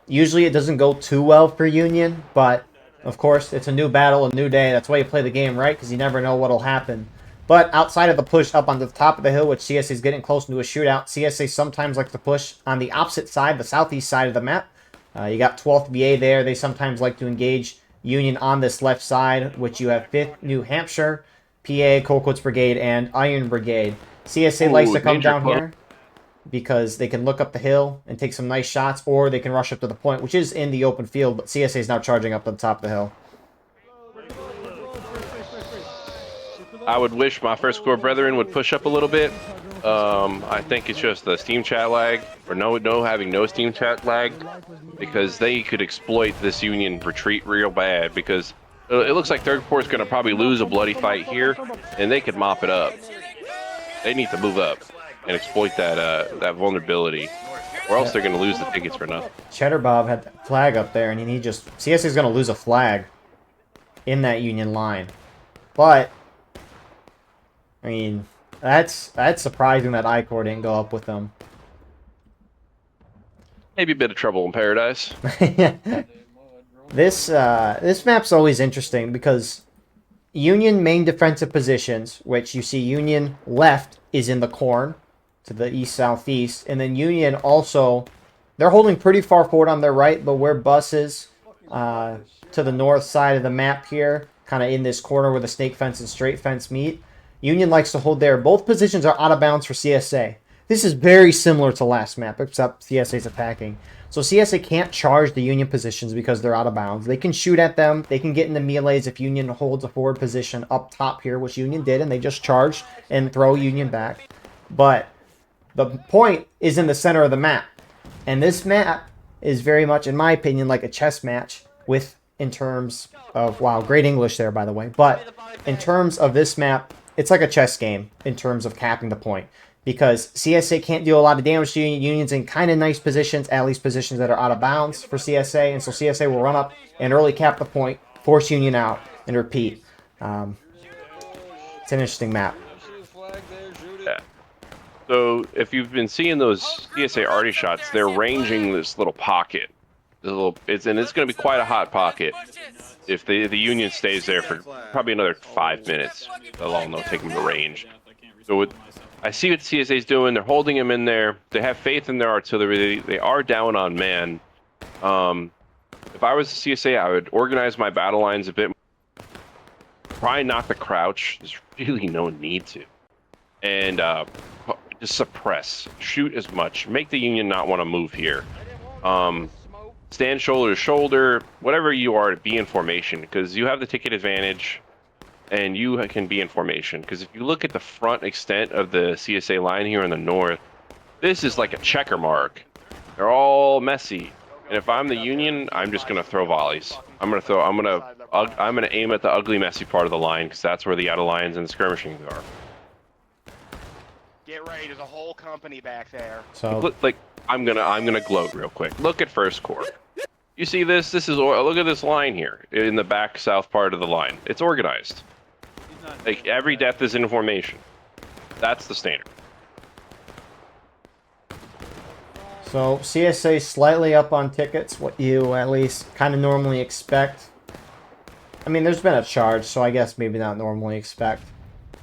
Usually it doesn't go too well for Union, but Of course, it's a new battle, a new day. That's why you play the game, right? Because you never know what'll happen. But outside of the push up on the top of the hill, which CSA is getting close into a shootout, CSA sometimes like to push on the opposite side, the southeast side of the map. You got 12th VA there. They sometimes like to engage Union on this left side, which you have 5th New Hampshire, PA, Colquitt's Brigade, and Iron Brigade. CSA likes to come danger down close. here because they can look up the hill and take some nice shots, or they can rush up to the point, which is in the open field, but CSA is now charging up to the top of the hill. I would wish my first corps brethren would push up a little bit. I think it's just the Steam chat lag, or having no Steam chat lag, because they could exploit this Union retreat real bad, because it looks like 3rd Corps is going to probably lose a bloody fight here, and they could mop it up. They need to move up and exploit that vulnerability, or else they're going to lose the tickets for nothing. Cheddar Bob had that flag up there, and he just... CSA is going to lose a flag in that Union line. But, I mean, that's surprising that I-Corps didn't go up with them. Maybe a bit of trouble in paradise. This map's always interesting because Union main defensive positions, which you see Union left is in the corn to the east-southeast, and then Union also, they're holding pretty far forward on their right, but where buses to the north side of the map here, kind of in this corner where the snake fence and straight fence meet, Union likes to hold there. Both positions are out of bounds for CSA. This is very similar to last map, except CSA's attacking. So CSA can't charge the Union positions because they're out of bounds. They can shoot at them. They can get into melees if Union holds a forward position up top here, which Union did, and they just charged and throw Union back. But the point is in the center of the map. And this map is very much, in my opinion, like a chess match with, in terms of, wow, great English there, by the way. But in terms of this map, it's like a chess game in terms of capping the point. Because CSA can't do a lot of damage to Union. Union's in kind of nice positions, at least positions that are out of bounds for CSA. And so CSA will run up and early cap the point, force Union out, and repeat. It's an interesting map. Yeah. So if you've been seeing those CSA arty shots, they're ranging this little pocket. It's going to be quite a hot pocket if the Union stays there for probably another 5 minutes. How long they'll take them to range. So I see what CSA is doing. They're holding him in there. They have faith in their artillery. They are down on man. If I was the CSA, I would organize my battle lines a bit more. Try not to crouch. There's really no need to. And just suppress. Shoot as much. Make the Union not want to move here. Stand shoulder to shoulder. Whatever you are, be in formation. Because you have the ticket advantage. And you can be in formation, because if you look at the front extent of the CSA line here in the north, this is like a checker mark. They're all messy, and if I'm the Union, I'm just gonna throw volleys. I'm gonna aim at the ugly, messy part of the line, because that's where the out of lines and the skirmishing are. Get ready, there's a whole company back there. So Look, like I'm gonna gloat real quick. Look at First Corps. You see this? Look at this line here in the back south part of the line. It's organized. Like, every death is in formation. That's the standard. So CSA slightly up on tickets, what you at least kind of normally expect. I mean, there's been a charge, so I guess maybe not normally expect.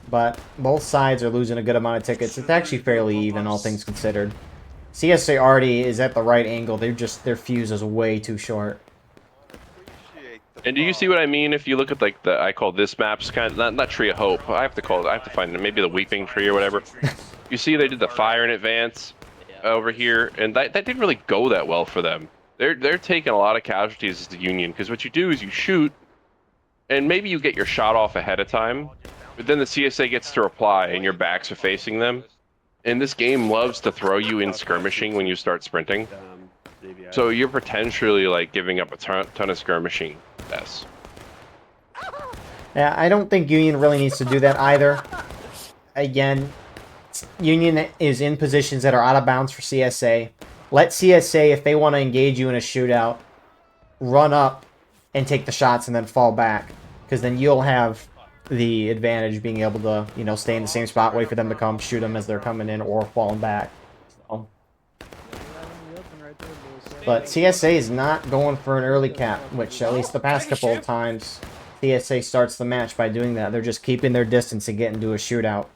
But both sides are losing a good amount of tickets. It's actually fairly even, all things considered. CSA already is at the right angle. Their fuse is way too short. And do you see what I mean? If you look at like I call this map's kind of not Tree of Hope. I have to find it. Maybe the Weeping Tree or whatever. You see, they did the fire in advance over here, and that didn't really go that well for them. They're taking a lot of casualties as the Union, because what you do is you shoot, and maybe you get your shot off ahead of time, but then the CSA gets to reply, and your backs are facing them. And this game loves to throw you in skirmishing when you start sprinting. So you're potentially like giving up a ton of skirmishing. Yes. Yeah, I don't think Union really needs to do that either. Again, Union is in positions that are out of bounds for CSA. Let CSA, if they want to engage you in a shootout, run up and take the shots and then fall back. Because then you'll have the advantage being able to, you know, stay in the same spot, wait for them to come, shoot them as they're coming in, or falling back. So. But CSA is not going for an early cap, which at least the past couple of times, CSA starts the match by doing that. They're just keeping their distance and getting to a shootout.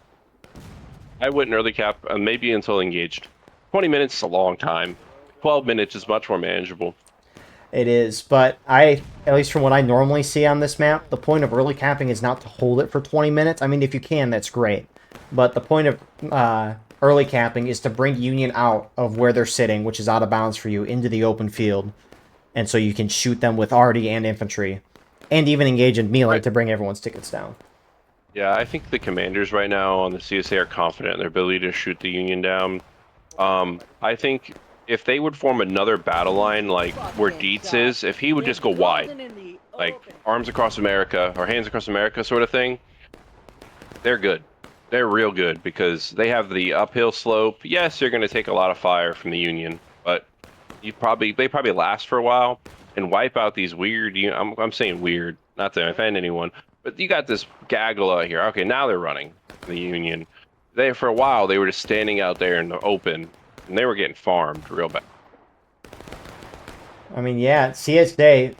I wouldn't early cap, maybe until engaged. 20 minutes is a long time. 12 minutes is much more manageable. It is, but at least from what I normally see on this map, the point of early capping is not to hold it for 20 minutes. I mean, if you can, that's great. But the point of early capping is to bring Union out of where they're sitting, which is out of bounds for you, into the open field. And so you can shoot them with arty and infantry. And even engage in melee to bring everyone's tickets down. Yeah, I think the commanders right now on the CSA are confident in their ability to shoot the Union down. I think if they would form another battle line like where Dietz is, if he would just go wide, like arms across America or hands across America sort of thing, they're good. They're real good because they have the uphill slope. Yes, you're going to take a lot of fire from the Union, but they probably last for a while and wipe out these weird. I'm saying weird, not to offend anyone, but you got this gaggle out here. Okay, now they're running the Union. For a while they were just standing out there in the open, and they were getting farmed real bad. I mean, yeah, CSA,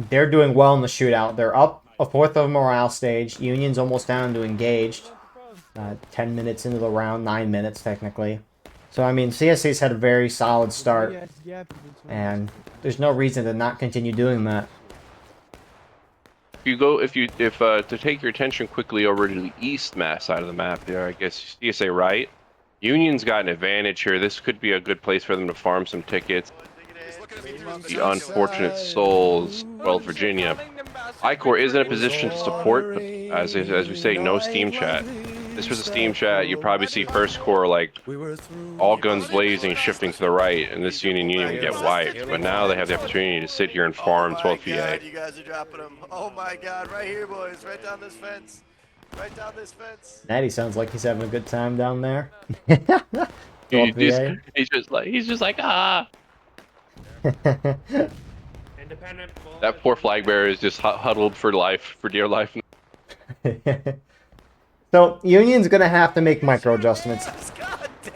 they're doing well in the shootout. They're up a fourth of a morale stage. Union's almost down to engaged. 10 minutes into the round, 9 minutes technically. So, I mean, CSA's had a very solid start. And there's no reason to not continue doing that. To take your attention quickly over to the east side of the map there, I guess CSA right. Union's got an advantage here. This could be a good place for them to farm some tickets. The unfortunate souls, well, Virginia. I-Corps is in a position to support, but as we say, no Steam chat. This was a Steam chat, you probably see First Corps like all guns blazing, shifting to the right, and this Union would get wiped. But now they have the opportunity to sit here and farm 12 PA. You guys are dropping them. Oh my god, right here, boys. Right down this fence. Right down this fence. Natty sounds like he's having a good time down there. He's just like ah. Independent. That poor flag bearer is just huddled for dear life. So, Union's going to have to make micro adjustments.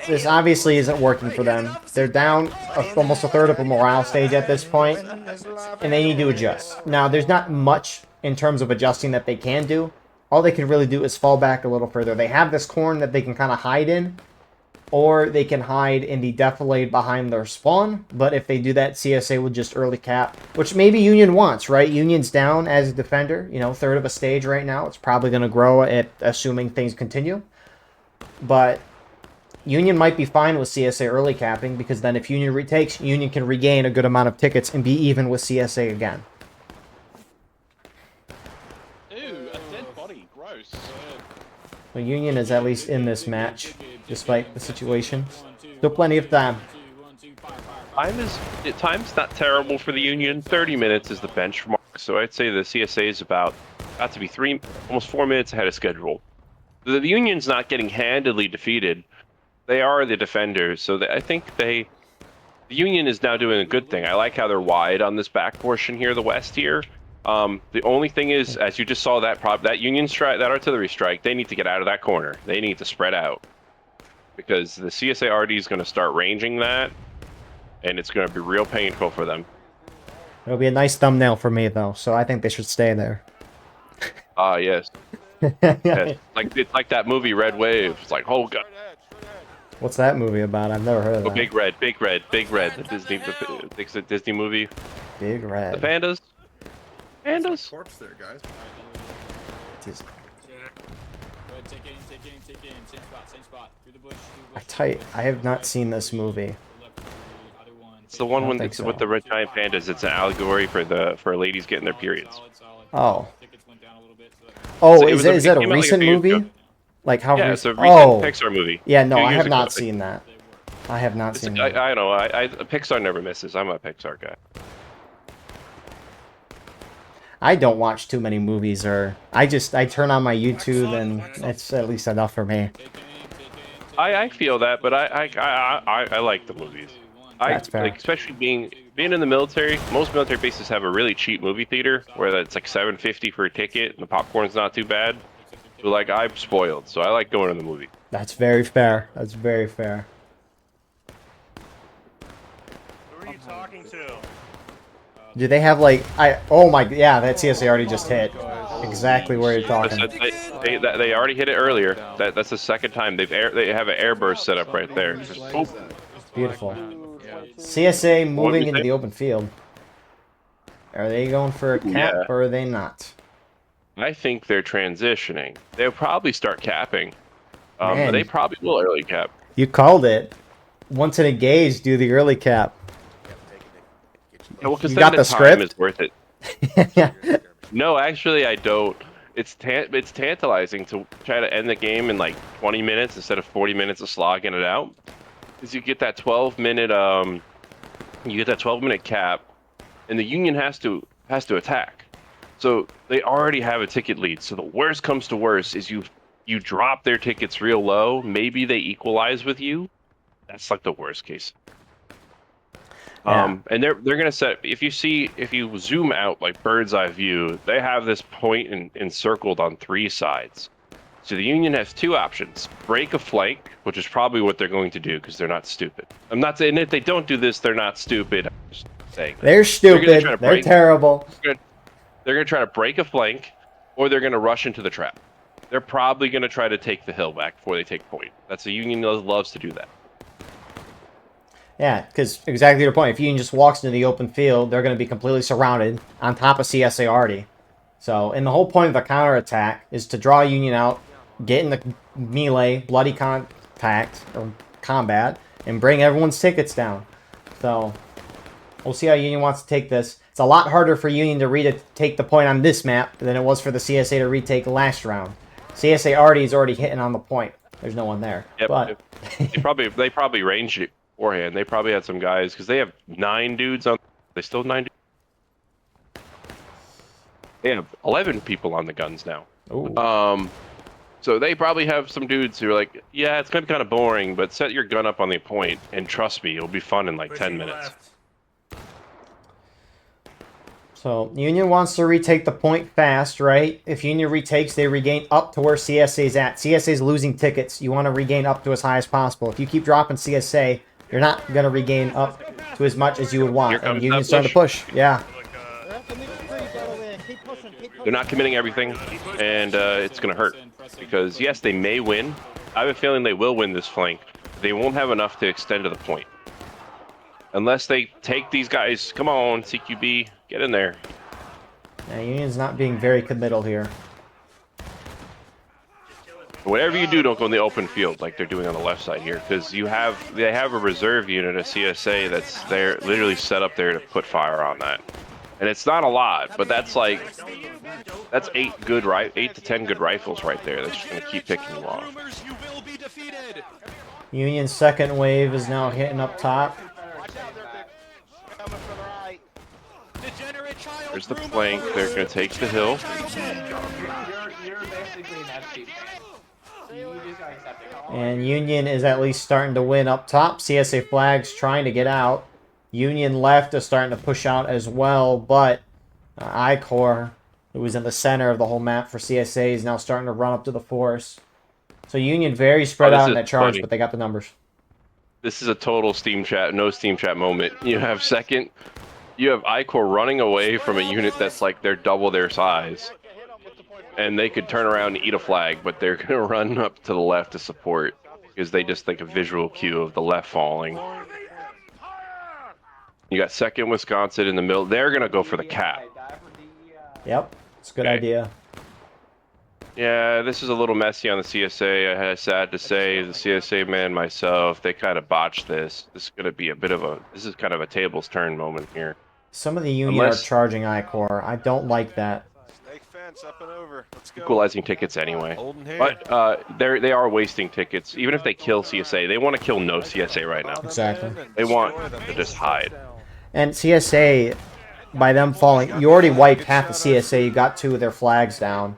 This obviously isn't working for them. They're down almost a third of a morale stage at this point, and they need to adjust. Now, there's not much in terms of adjusting that they can do. All they can really do is fall back a little further. They have this corn that they can kind of hide in, or they can hide in the defilade behind their spawn. But if they do that, CSA will just early cap, which maybe Union wants, right? Union's down as a defender, you know, third of a stage right now. It's probably going to grow at assuming things continue. But Union might be fine with CSA early capping, because then if Union retakes, Union can regain a good amount of tickets and be even with CSA again. Ew, a dead body, gross. So Union is at least in this match, despite the situation. Still plenty of time. Time's not terrible for the Union. 30 minutes is the benchmark, so I'd say the CSA is about to be almost 4 minutes ahead of schedule. The Union's not getting handedly defeated. They are the defenders, so I think the Union is now doing a good thing. I like how they're wide on this back portion here, the west here. The only thing is, as you just saw, that Union strike, that artillery strike, they need to get out of that corner. They need to spread out, because the CSA RD is going to start ranging that, and it's going to be real painful for them. It'll be a nice thumbnail for me, though, so I think they should stay there. Ah, yes. Yes. It's like that movie Red Wave. It's like, oh god. What's that movie about? I've never heard of that. Big Red. The Disney movie. Big Red. The pandas. Pandas. Corpse there, guys. Just... Take aim, same spot, through the bush, I have not seen this movie. It's the one with the red giant pandas. It's an allegory for ladies getting their periods. Oh. Oh, is it a came out recent few movie? ago. Like how? Yeah, it's a recent Pixar movie. Yeah, no, Few I years have ago, not seen that. I have not seen that. I know. Pixar never misses. I'm a Pixar guy. I don't watch too many movies, or I turn on my YouTube and it's at least enough for me. I feel that, but I like the movies. That's fair. Like, especially being in the military. Most military bases have a really cheap movie theater where it's like $7.50 for a ticket and the popcorn's not too bad. So like, I'm spoiled, so I like going to the movie. That's very fair. That's very fair. Who are you talking Do they have like oh my, yeah, that CSA already just hit exactly where you're talking. They already hit it earlier. That's the second time they have an airburst set up right there. Just boom. Beautiful. CSA What moving we into say? the open field. Are they going for a cap Yeah. or are they not? I think they're transitioning. They'll probably start capping. But Man. they probably will early cap. You called it. Once it engaged, do the early cap. Yeah, well, because You then got the the time script? is worth it. Yeah. No, actually, I don't. It's tantalizing to try to end the game in like 20 minutes instead of 40 minutes of slogging it out. Because you get that 12-minute cap, and the Union has to attack. So they already have a ticket lead. So the worst comes to worst is you drop their tickets real low. Maybe they equalize with you. That's like the worst case. Yeah. And they're gonna set. If you zoom out like bird's eye view, they have this point encircled on 3 sides. So the Union has 2 options: break a flank, which is probably what they're going to do because they're not stupid. I'm not saying if they don't do this, they're not stupid. I'm just saying that. They're stupid. They're terrible. They're gonna try to break a flank, or they're gonna rush into the trap. They're probably gonna try to take the hill back before they take point. That's the Union loves to do that. Yeah, because exactly your point. If Union just walks into the open field, they're going to be completely surrounded on top of CSA already. So, and the whole point of the counterattack is to draw Union out, get in the melee, bloody contact, or combat, and bring everyone's tickets down. So, we'll see how Union wants to take this. It's a lot harder for Union to retake the point on this map than it was for the CSA to retake last round. CSA is already hitting on the point. There's no one there. Yep. But They probably ranged it beforehand. They probably had some guys because they have 9 dudes on. They still have 9 dudes. They have 11 people on the guns now. Ooh. So they probably have some dudes who are like, yeah, it's gonna be kind of boring, but set your gun up on the point and trust me, it'll be fun in like 10 minutes. So, Union wants to retake the point fast, right? If Union retakes, they regain up to where CSA's at. CSA's losing tickets. You want to regain up to as high as possible. If you keep dropping CSA, you're not going to regain up to as much as you would want. And Union's starting to push. Yeah. They're not committing everything, and it's going to hurt. Because, yes, they may win. I have a feeling they will win this flank. They won't have enough to extend to the point. Unless they take these guys. Come on, CQB. Get in there. Yeah, Union's not being very committal here. Whatever you do, don't go in the open field like they're doing on the left side here, because they have a reserve unit, a CSA, that's there, literally set up there to put fire on that. And it's not a lot, but that's 8 to 10 good rifles right there. That's just gonna keep picking you off. Union's second wave is now hitting up top. There's the flank. They're gonna take the hill. And Union is at least starting to win up top. CSA flags trying to get out. Union left is starting to push out as well, but I-Corps, who was in the center of the whole map for CSA, is now starting to run up to the force. So Union very spread out in that charge, funny. but they got the numbers. This is a total no Steam Chat moment. You have I-Corps running away from a unit that's like they're double their size. And they could turn around and eat a flag, but they're going to run up to the left to support because they just think a visual cue of the left falling. You got 2nd Wisconsin in the middle. They're going to go for the cap. Yep, it's a good idea. Yeah, this is a little messy on the CSA. I had sad to say, the CSA man myself, they kind of botched this. This is going to be this is kind of a tables turn moment here. Some of the Union are charging I-Corps. I don't like that. Snake fence up and over. Let's go. Equalizing tickets anyway. But they are wasting tickets. Even if they kill CSA, they want to kill no CSA right now. Exactly. They want to just hide. And CSA, by them falling, you already wiped half the CSA. You got 2 of their flags down.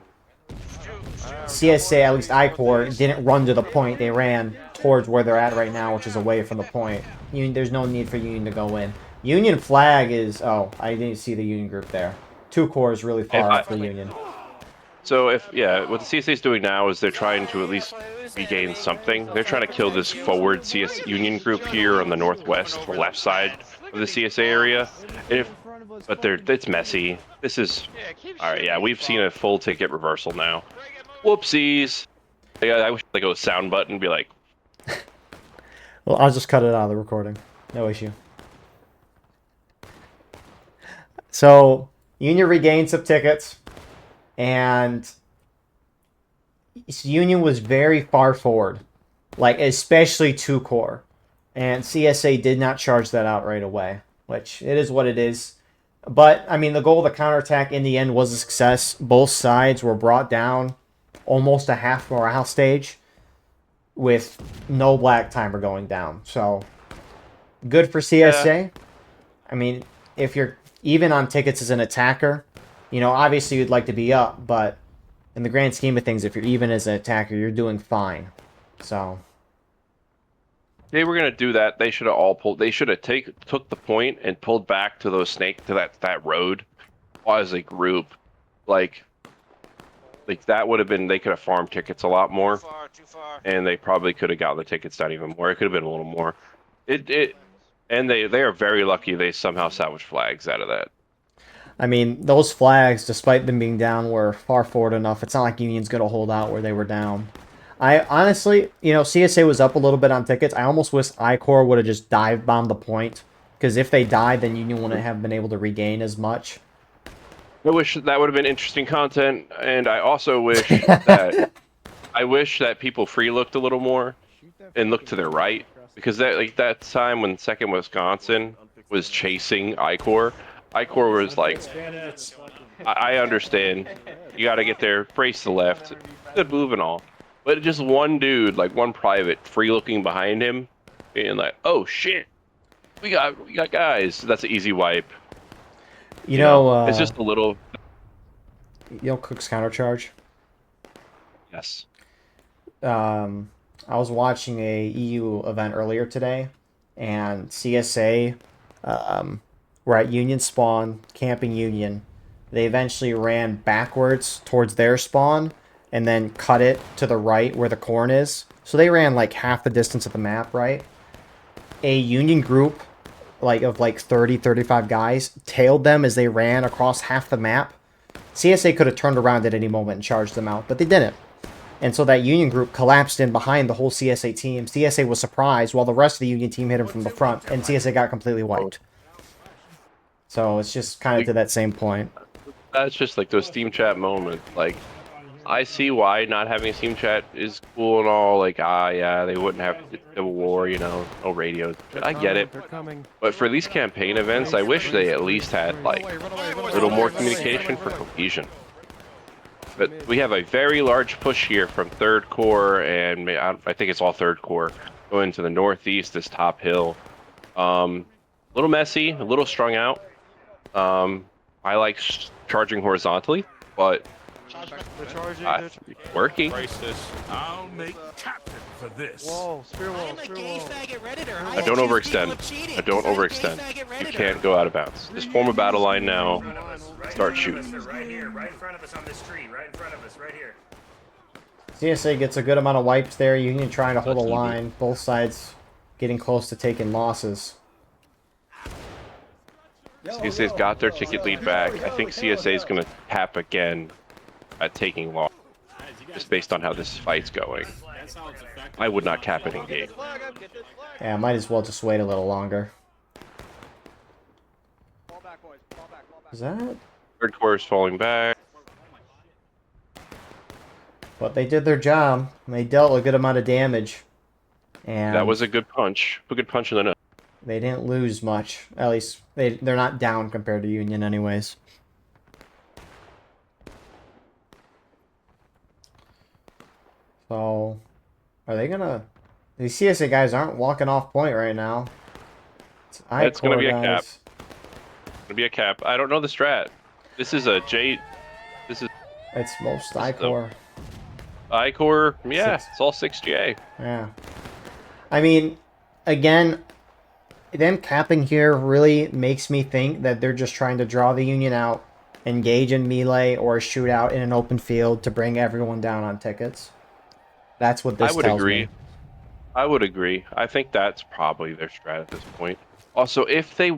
CSA, at least I-Corps, didn't run to the point. They ran towards where they're at right now, which is away from the point. There's no need for Union to go in. Union flag is... Oh, I didn't see the Union group there. 2 corps is really far off the Union. So what the CSA is doing now is they're trying to at least regain something. They're trying to kill this forward CS Union group here on the northwest, the left side, of the CSA area. But it's messy. This is all right. Yeah, we've seen a full ticket reversal now. Whoopsies. I wish like a sound button be like. Well, I'll just cut it out of the recording. No issue. So, Union regained some tickets, and Union was very far forward, like especially 2 Corps, and CSA did not charge that out right away, which it is what it is. But, I mean, the goal of the counterattack in the end was a success. Both sides were brought down almost a half morale stage with no black timer going down. So, good for CSA. Yeah. I mean, if you're even on tickets as an attacker, you know, obviously you'd like to be up, but in the grand scheme of things, if you're even as an attacker, you're doing fine. So they were gonna do that. They should have all pulled. They should have took the point and pulled back to those that road as a group. Like that would have been. They could have farmed tickets a lot more, Too far. and they probably could have gotten the tickets down even more. It could have been a little more. And they are very lucky they somehow salvaged flags out of that. I mean, those flags, despite them being down, were far forward enough. It's not like Union's going to hold out where they were down. I honestly, you know, CSA was up a little bit on tickets. I almost wish I-Corps would have just dive bombed the point. Because if they died, then Union wouldn't have been able to regain as much. I wish that would have been interesting content. And I also wish that people free looked a little more and looked to their right. Because that time when 2nd Wisconsin was chasing I-Corps was like, I understand. You got to get there, brace the left, good move and all. But just one dude, like one private, free looking behind him, being like, oh shit, we got guys. That's an easy wipe. You know, it's just a little. You know, Cook's countercharge. Yes. I was watching a EU event earlier today, and CSA were at Union spawn, camping Union. They eventually ran backwards towards their spawn, and then cut it to the right where the corn is. So they ran like half the distance of the map, right? A Union group of 30, 35 guys tailed them as they ran across half the map. CSA could have turned around at any moment and charged them out, but they didn't. And so that Union group collapsed in behind the whole CSA team. CSA was surprised while the rest of the Union team hit him from the front, and CSA got completely wiped. So it's just kind of to that same point. That's just like those Steam Chat moments. Like, I see why not having a Steam Chat is cool and all. Like, yeah, they wouldn't have Civil War, you know, no radios. I get it. But for these campaign events, I wish they at least had, like, a little more communication for cohesion. But we have a very large push here from 3rd Corps, and I think it's all 3rd Corps, going to the northeast, this top hill. A little messy, a little strung out. I like charging horizontally, but working. I'll make captain for this. Whoa, spear wall, I don't overextend. I don't overextend. You can't go out of bounds. Just form a battle line now. Start shooting. Right here, right in front of us on this tree, right in front of us, right here. CSA gets a good amount of wipes there. Union trying to hold a line. Both sides getting close to taking losses. CSA's got their ticket lead back. I think CSA is going to tap again at taking loss, just based on how this fight's going. I would not cap it in game. Yeah, might as well just wait a little longer. Is that? 3rd Corps is falling back. But they did their job. They dealt a good amount of damage. And that was a good punch. A good punch in the nose. They didn't lose much. At least they're not down compared to Union anyways. So, are they gonna... These CSA guys aren't walking off point right now. It's gonna be a cap. It's gonna be a cap. I don't know the strat. This is a J... This is... It's most I-Corps. I-Corps, yeah, it's all 6J. Yeah. I mean, again... Them capping here really makes me think that they're just trying to draw the Union out, engage in melee or shootout in an open field to bring everyone down on tickets. That's what this tells me. I would agree. I would agree. I think that's probably their strat at this point. Also, if they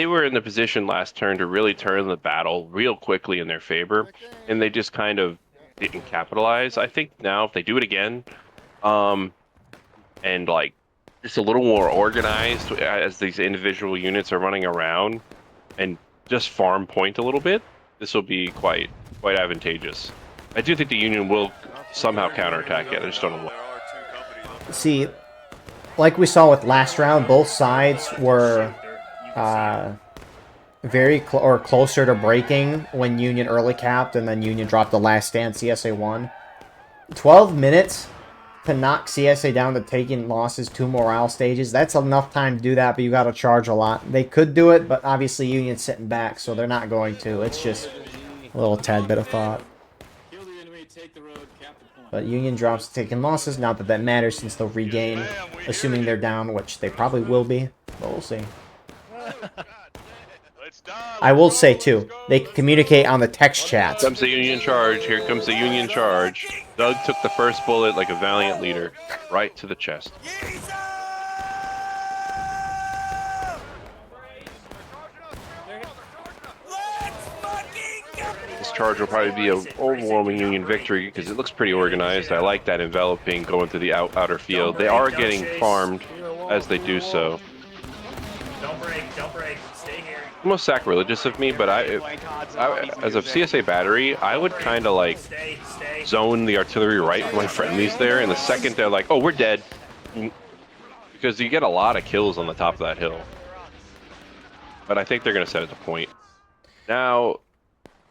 were in the position last turn to really turn the battle real quickly in their favor, and they just kind of didn't capitalize, I think now if they do it again, and like just a little more organized as these individual units are running around, and just farm point a little bit, this will be quite advantageous. I do think the Union will somehow counterattack it. I just don't know what. See, like we saw with last round, both sides were very closer to breaking when Union early capped, and then Union dropped the last stand. CSA won. 12 minutes to knock CSA down to taking losses 2 morale stages. That's enough time to do that, but you got to charge a lot. They could do it, but obviously Union's sitting back, so they're not going to. It's just a little tad bit of thought. But Union drops taking losses. Not that that matters since they'll regain, assuming they're down, which they probably will be, but we'll see. I will say, too, they can communicate on the text chats. Here comes the Union charge. Here comes the Union charge. Doug took the first bullet like a valiant leader, right to the chest. This charge will probably be an overwhelming Union victory because it looks pretty organized. I like that enveloping going through the outer field. They are getting farmed as they do so. Don't break, stay here. Almost sacrilegious of me, but as a CSA battery, I would kind of like zone the artillery right for my friendlies there, and the second they're like, oh, we're dead, because you get a lot of kills on the top of that hill. But I think they're going to set it to point. Now,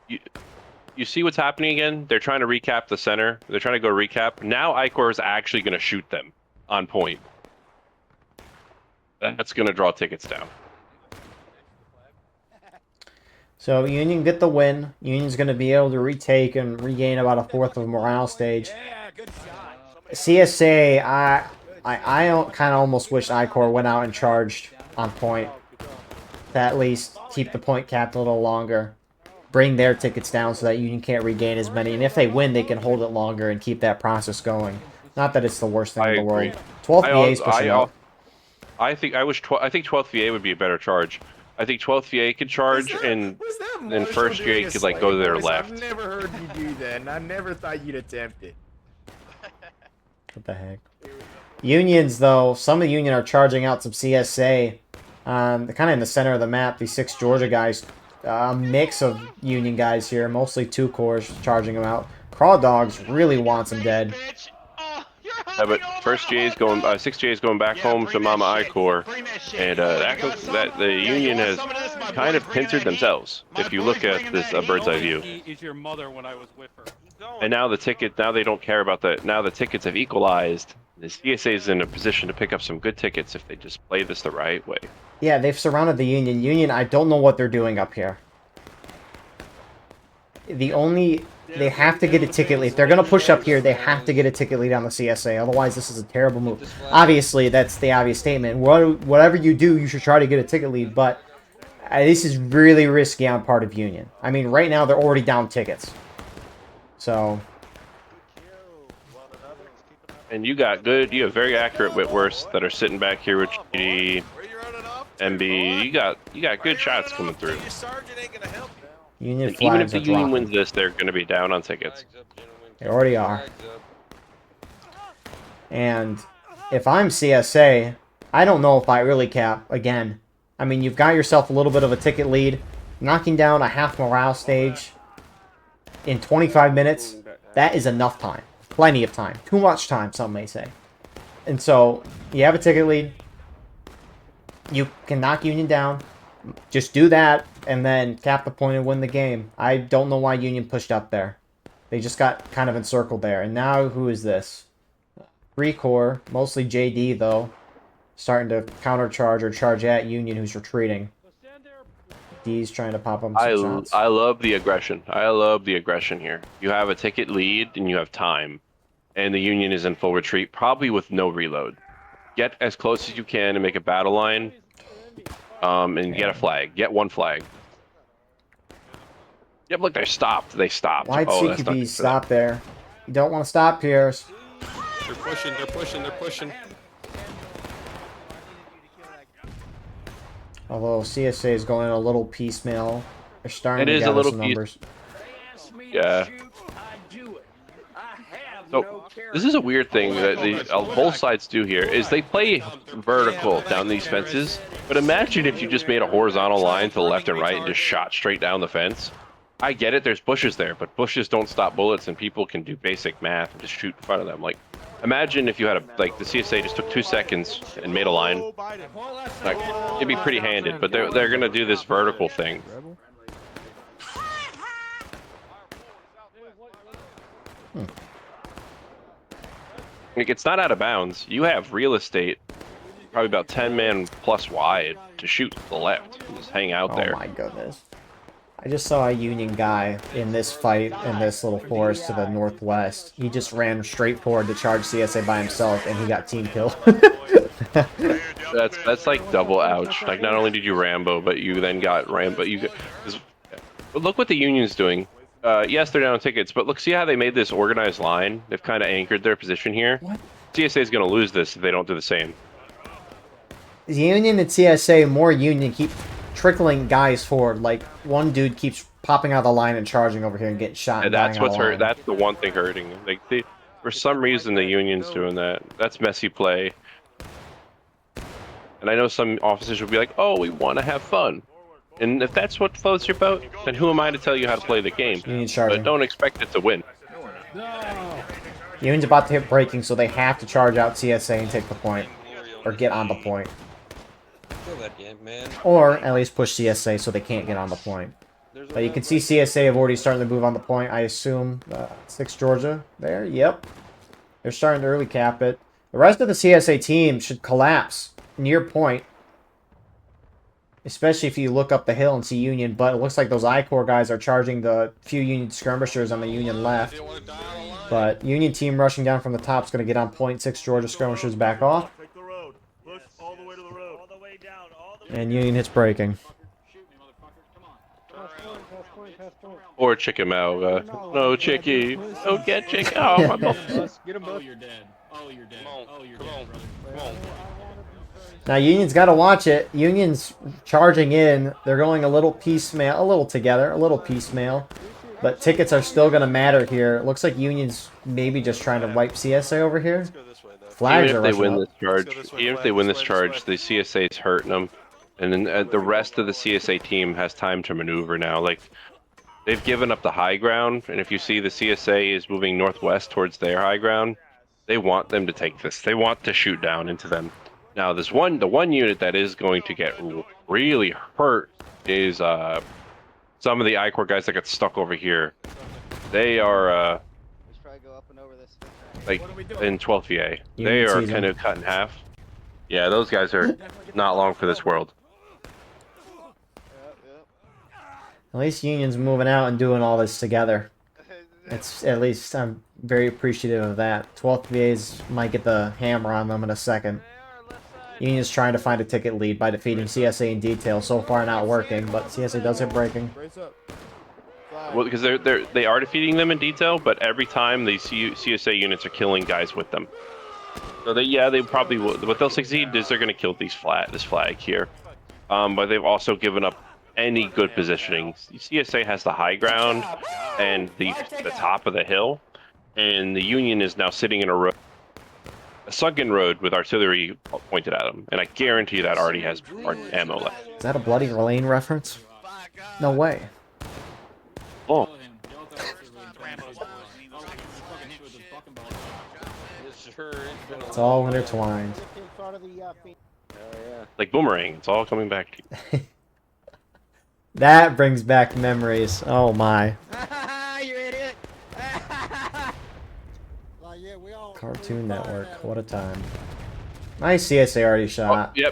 you see what's happening again? They're trying to recap the center. They're trying to go recap. Now Icor is actually going to shoot them on point. That's going to draw tickets down. So Union get the win. Union's going to be able to retake and regain about a 1/4 of morale stage. CSA, I kind of almost wish Icor went out and charged on point to at least keep the point capped a little longer. Bring their tickets down so that Union can't regain as many. And if they win, they can hold it longer and keep that process going. Not that it's the worst thing in the world. 12th VA is pushing up. I think 12th VA would be a better charge. I think 12th VA could charge, and then 1st VA could like go to their left. I've never heard you do that, and I never thought you'd attempt it. What the heck? Unions, though, some of the Union are charging out some CSA. They're kind of in the center of the map. These 6 Georgia guys, a mix of Union guys here, mostly 2 cores charging them out. Craw Dogs really wants them dead. Yeah, but 1st GA is going, 6th GA is going back home to Mama Icor, and that the Union has kind of pincered themselves. If you look at this bird's eye view. And now the ticket, now they don't care about the. Now the tickets have equalized. The CSA is in a position to pick up some good tickets if they just play this the right way. Yeah, they've surrounded the Union. Union, I don't know what they're doing up here. They have to get a ticket lead. If they're going to push up here, they have to get a ticket lead on the CSA. Otherwise, this is a terrible move. Obviously, that's the obvious statement. Whatever you do, you should try to get a ticket lead. But this is really risky on part of Union. I mean, right now, they're already down tickets. So... And you have very accurate Whitworths that are sitting back here with GD, MB. You got good shots coming through. Union even if flags the are Union dropping. wins this, they're going to be down on tickets. They already are. And if I'm CSA, I don't know if I early cap again. I mean, you've got yourself a little bit of a ticket lead. Knocking down a half morale stage in 25 minutes, that is enough time. Plenty of time. Too much time, some may say. And so, you have a ticket lead. You can knock Union down. Just do that, and then cap the point and win the game. I don't know why Union pushed up there. They just got kind of encircled there. And now, who is this? 3 core, mostly JD, though. Starting to countercharge or charge at Union, who's retreating. D's trying to pop them some shots. I love the aggression. I love the aggression here. You have a ticket lead, and you have time. And the Union is in full retreat, probably with no reload. Get as close as you can and make a battle line. And get a flag. Get 1 flag. Yep, look, they stopped. They stopped. Why'd CQB stop there? You don't want to stop, Pierce. They're pushing. Although CSA is going a little piecemeal. They're starting It to is a gather little some piece- numbers. Yeah. So this is a weird thing that both sides do here is they play vertical down these fences. But imagine if you just made a horizontal line to the left and right and just shot straight down the fence. I get it, there's bushes there, but bushes don't stop bullets, and people can do basic math and just shoot in front of them. Like, imagine if you had the CSA just took 2 seconds and made a line. Like, it'd be pretty handed, but they're gonna do this vertical thing. Like, it's not out of bounds. You have real estate, probably about 10 man plus wide to shoot to the left. Just hang out there. Oh my goodness. I just saw a Union guy in this fight in this little forest to the northwest. He just ran straight forward to charge CSA by himself, and he got team killed. That's like double ouch. Like, not only did you Rambo, but you then got Rambo. But look what the Union's doing. Yes, they're down tickets, but look, see how they made this organized line? They've kind of anchored their position here. What? CSA is going to lose this if they don't do the same. Union and CSA, more Union, keep trickling guys forward. Like, one dude keeps popping out of the line and charging over here and getting shot. And that's what's hurt. That's the one thing hurting. Like, for some reason, the Union's doing that. That's messy play. And I know some officers will be like, "Oh, we want to have fun." And if that's what floats your boat, then who am I to tell you how to play the game? Union charging. But don't expect it to win. Union's about to hit braking, so they have to charge out CSA and take the point. Or get on the point. Or at least push CSA so they can't get on the point. But you can see CSA have already starting to move on the point. I assume 6 Georgia there. Yep. They're starting to early cap it. The rest of the CSA team should collapse near point. Especially if you look up the hill and see Union. But it looks like those I-Corps guys are charging the few Union skirmishers on the Union left. But Union team rushing down from the top is going to get on point. 6 Georgia skirmishers back off. And Union hits braking. Or chick him out. No, chickie. Don't get chick. Oh, my God. Get him, you're dead. Oh, you're dead. Oh, you're dead, brother. Now, Union's got to watch it. Union's charging in. They're going a little piecemeal, a little together, a little piecemeal. But tickets are still going to matter here. It looks like Union's maybe just trying to wipe CSA over here. Flags Even are if they rushing win up. this charge, even if they win this charge, the CSA is hurting them. And then the rest of the CSA team has time to maneuver now. Like, they've given up the high ground, and if you see the CSA is moving northwest towards their high ground, they want them to take this. They want to shoot down into them. Now, the one unit that is going to get really hurt is some of the I-Corps guys that got stuck over here. They are like in 12th VA. They are kind of cut in half. Yeah, those guys are not long for this world. At least Union's moving out and doing all this together. It's at least I'm very appreciative of that. 12th VAs might get the hammer on them in a second. Union's trying to find a ticket lead by defeating CSA in detail. So far not working, but CSA does hit braking. Well, because they are defeating them in detail, but every time the CSA units are killing guys with them. So they probably will. What they'll succeed is they're going to kill this flag here. But they've also given up any good positioning. CSA has the high ground and the top of the hill, and the Union is now sitting in a sunken road with artillery pointed at them. And I guarantee that already has ammo left. Is that a Bloody Lane reference? No way. Oh. It's all intertwined. Like boomerang, it's all coming back to you. That brings back memories. Oh my. You idiot! Cartoon Network. What a time. Nice CSA already shot. Oh,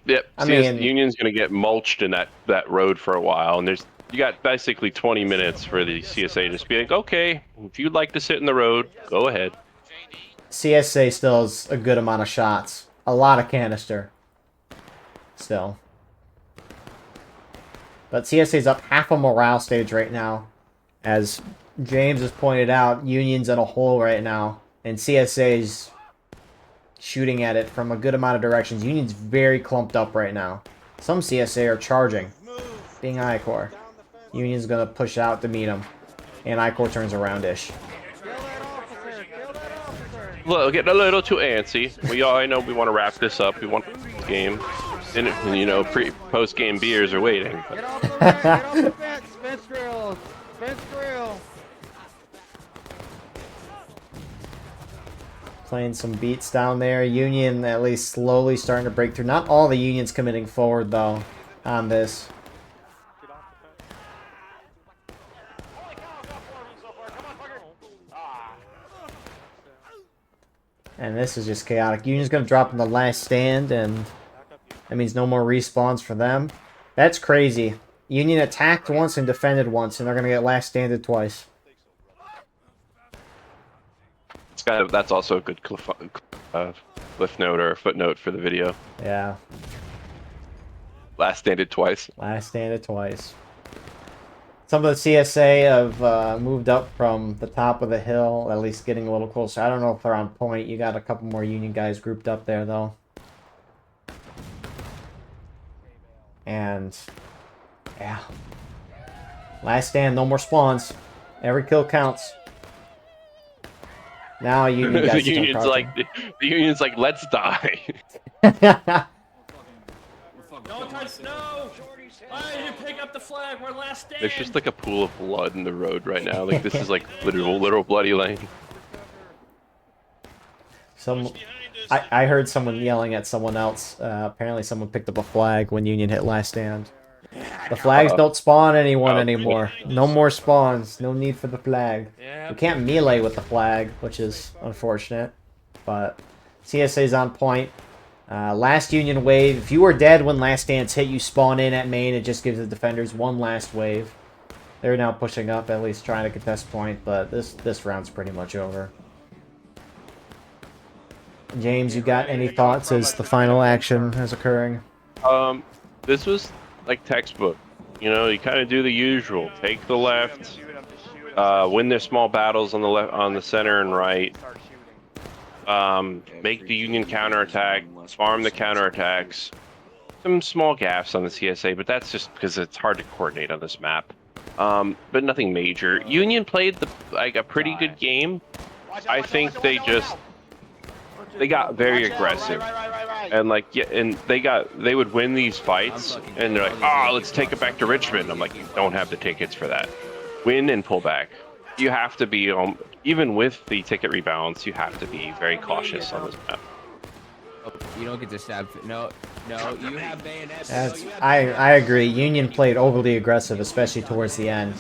yep. I mean, Union's gonna get mulched in that road for a while, and you got basically 20 minutes for the CSA to just be like, okay, if you'd like to sit in the road, go ahead. CSA still has a good amount of shots. A lot of canister. Still. But CSA's up half a morale stage right now. As James has pointed out, Union's in a hole right now. And CSA's shooting at it from a good amount of directions. Union's very clumped up right now. Some CSA are charging, being I-Corps. Union's gonna push out to meet them, and I-Corps turns around-ish. Look, getting a little too antsy. I know we want to wrap this up. We want this game. And, you know, post-game beers are waiting. Get off the fence, get off the fence, fence drill, fence drill. Playing some beats down there. Union at least slowly starting to break through. Not all the Union's committing forward, though, on this. And this is just chaotic. Union's going to drop in the last stand, and that means no more respawns for them. That's crazy. Union attacked once and defended once, and they're going to get last standed twice. That's also a good cliff note or a footnote for the video. Yeah. Last standed twice. Last standed twice. Some of the CSA have moved up from the top of the hill, at least getting a little closer. I don't know if they're on point. You got a couple more Union guys grouped up there, though. And, yeah. Last stand, no more spawns. Every kill counts. Now Union guys the Union's like, let's die. Don't touch snow! I didn't pick up the flag. We're last stand. There's just like a pool of blood in the road right now. Like this is like literal bloody lane. I heard someone yelling at someone else. Apparently someone picked up a flag when Union hit last stand. The flags don't spawn anyone anymore. No more spawns. No need for the flag. We can't melee with the flag, which is unfortunate. But CSA's on point. Last Union wave. If you were dead when last stands hit, you spawn in at main. It just gives the defenders one last wave. They're now pushing up, at least trying to contest point, but this round's pretty much over. James, you got any thoughts as the final action is occurring? This was like textbook. You know, you kind of do the usual. Take the left, win their small battles on the left, on the center and right. Make the Union counterattack, farm the counterattacks. Some small gaps on the CSA, but that's just because it's hard to coordinate on this map. But nothing major. Union played a pretty good game. I think they got very aggressive, and they would win these fights, and they're like, let's take it back to Richmond. I'm like, you don't have the tickets for that. Win and pull back. You have to be, even with the ticket rebalance, you have to be very cautious on this map. You don't get to stab. No, you have bayonets. I agree. Union played overly aggressive, especially towards the end.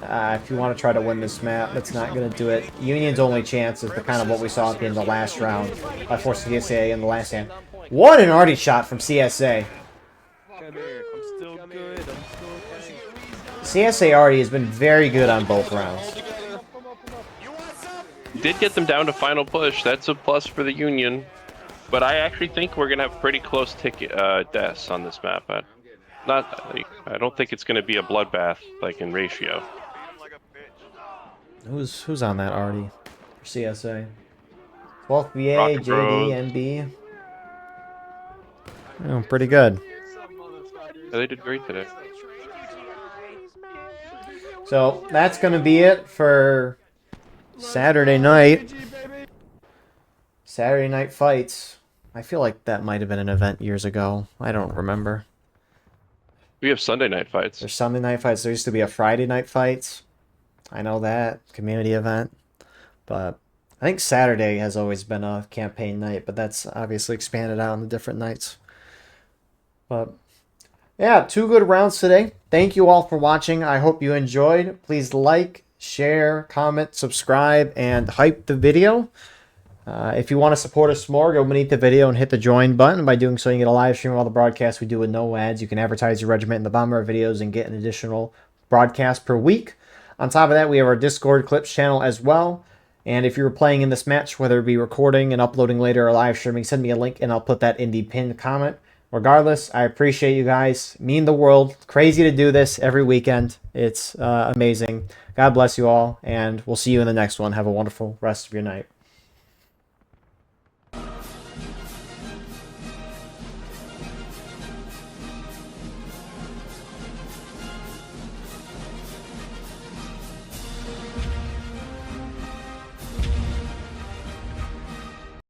If you want to try to win this map, that's not going to do it. Union's only chance is kind of what we saw at the end of the last round by forcing CSA in the last hand. What an arty shot from CSA. Come here. I'm still good. CSA arty has been very good on both rounds. Did get them down to final push. That's a plus for the Union. But I actually think we're going to have pretty close deaths on this map. I don't think it's going to be a bloodbath like in ratio. Who's on that arty for CSA? 12th VA, JD, NB. Oh, pretty good. Yeah, they did great today. So that's going to be it for Saturday night. Saturday night fights. I feel like that might have been an event years ago. I don't remember. We have Sunday night fights. There's Sunday night fights. There used to be a Friday night fights. I know that. Community event. But I think Saturday has always been a campaign night, but that's obviously expanded out on the different nights. But yeah, 2 good rounds today. Thank you all for watching. I hope you enjoyed. Please like, share, comment, subscribe, and hype the video. If you want to support us more, go beneath the video and hit the join button. By doing so, you get a live stream of all the broadcasts we do with no ads. You can advertise your regiment in the bottom of our videos and get an additional broadcast per week. On top of that, we have our Discord clips channel as well. And if you're playing in this match, whether it be recording and uploading later or live streaming, send me a link and I'll put that in the pinned comment. Regardless, I appreciate you guys. Mean the world. Crazy to do this every weekend. It's amazing. God bless you all, and we'll see you in the next one. Have a wonderful rest of your night.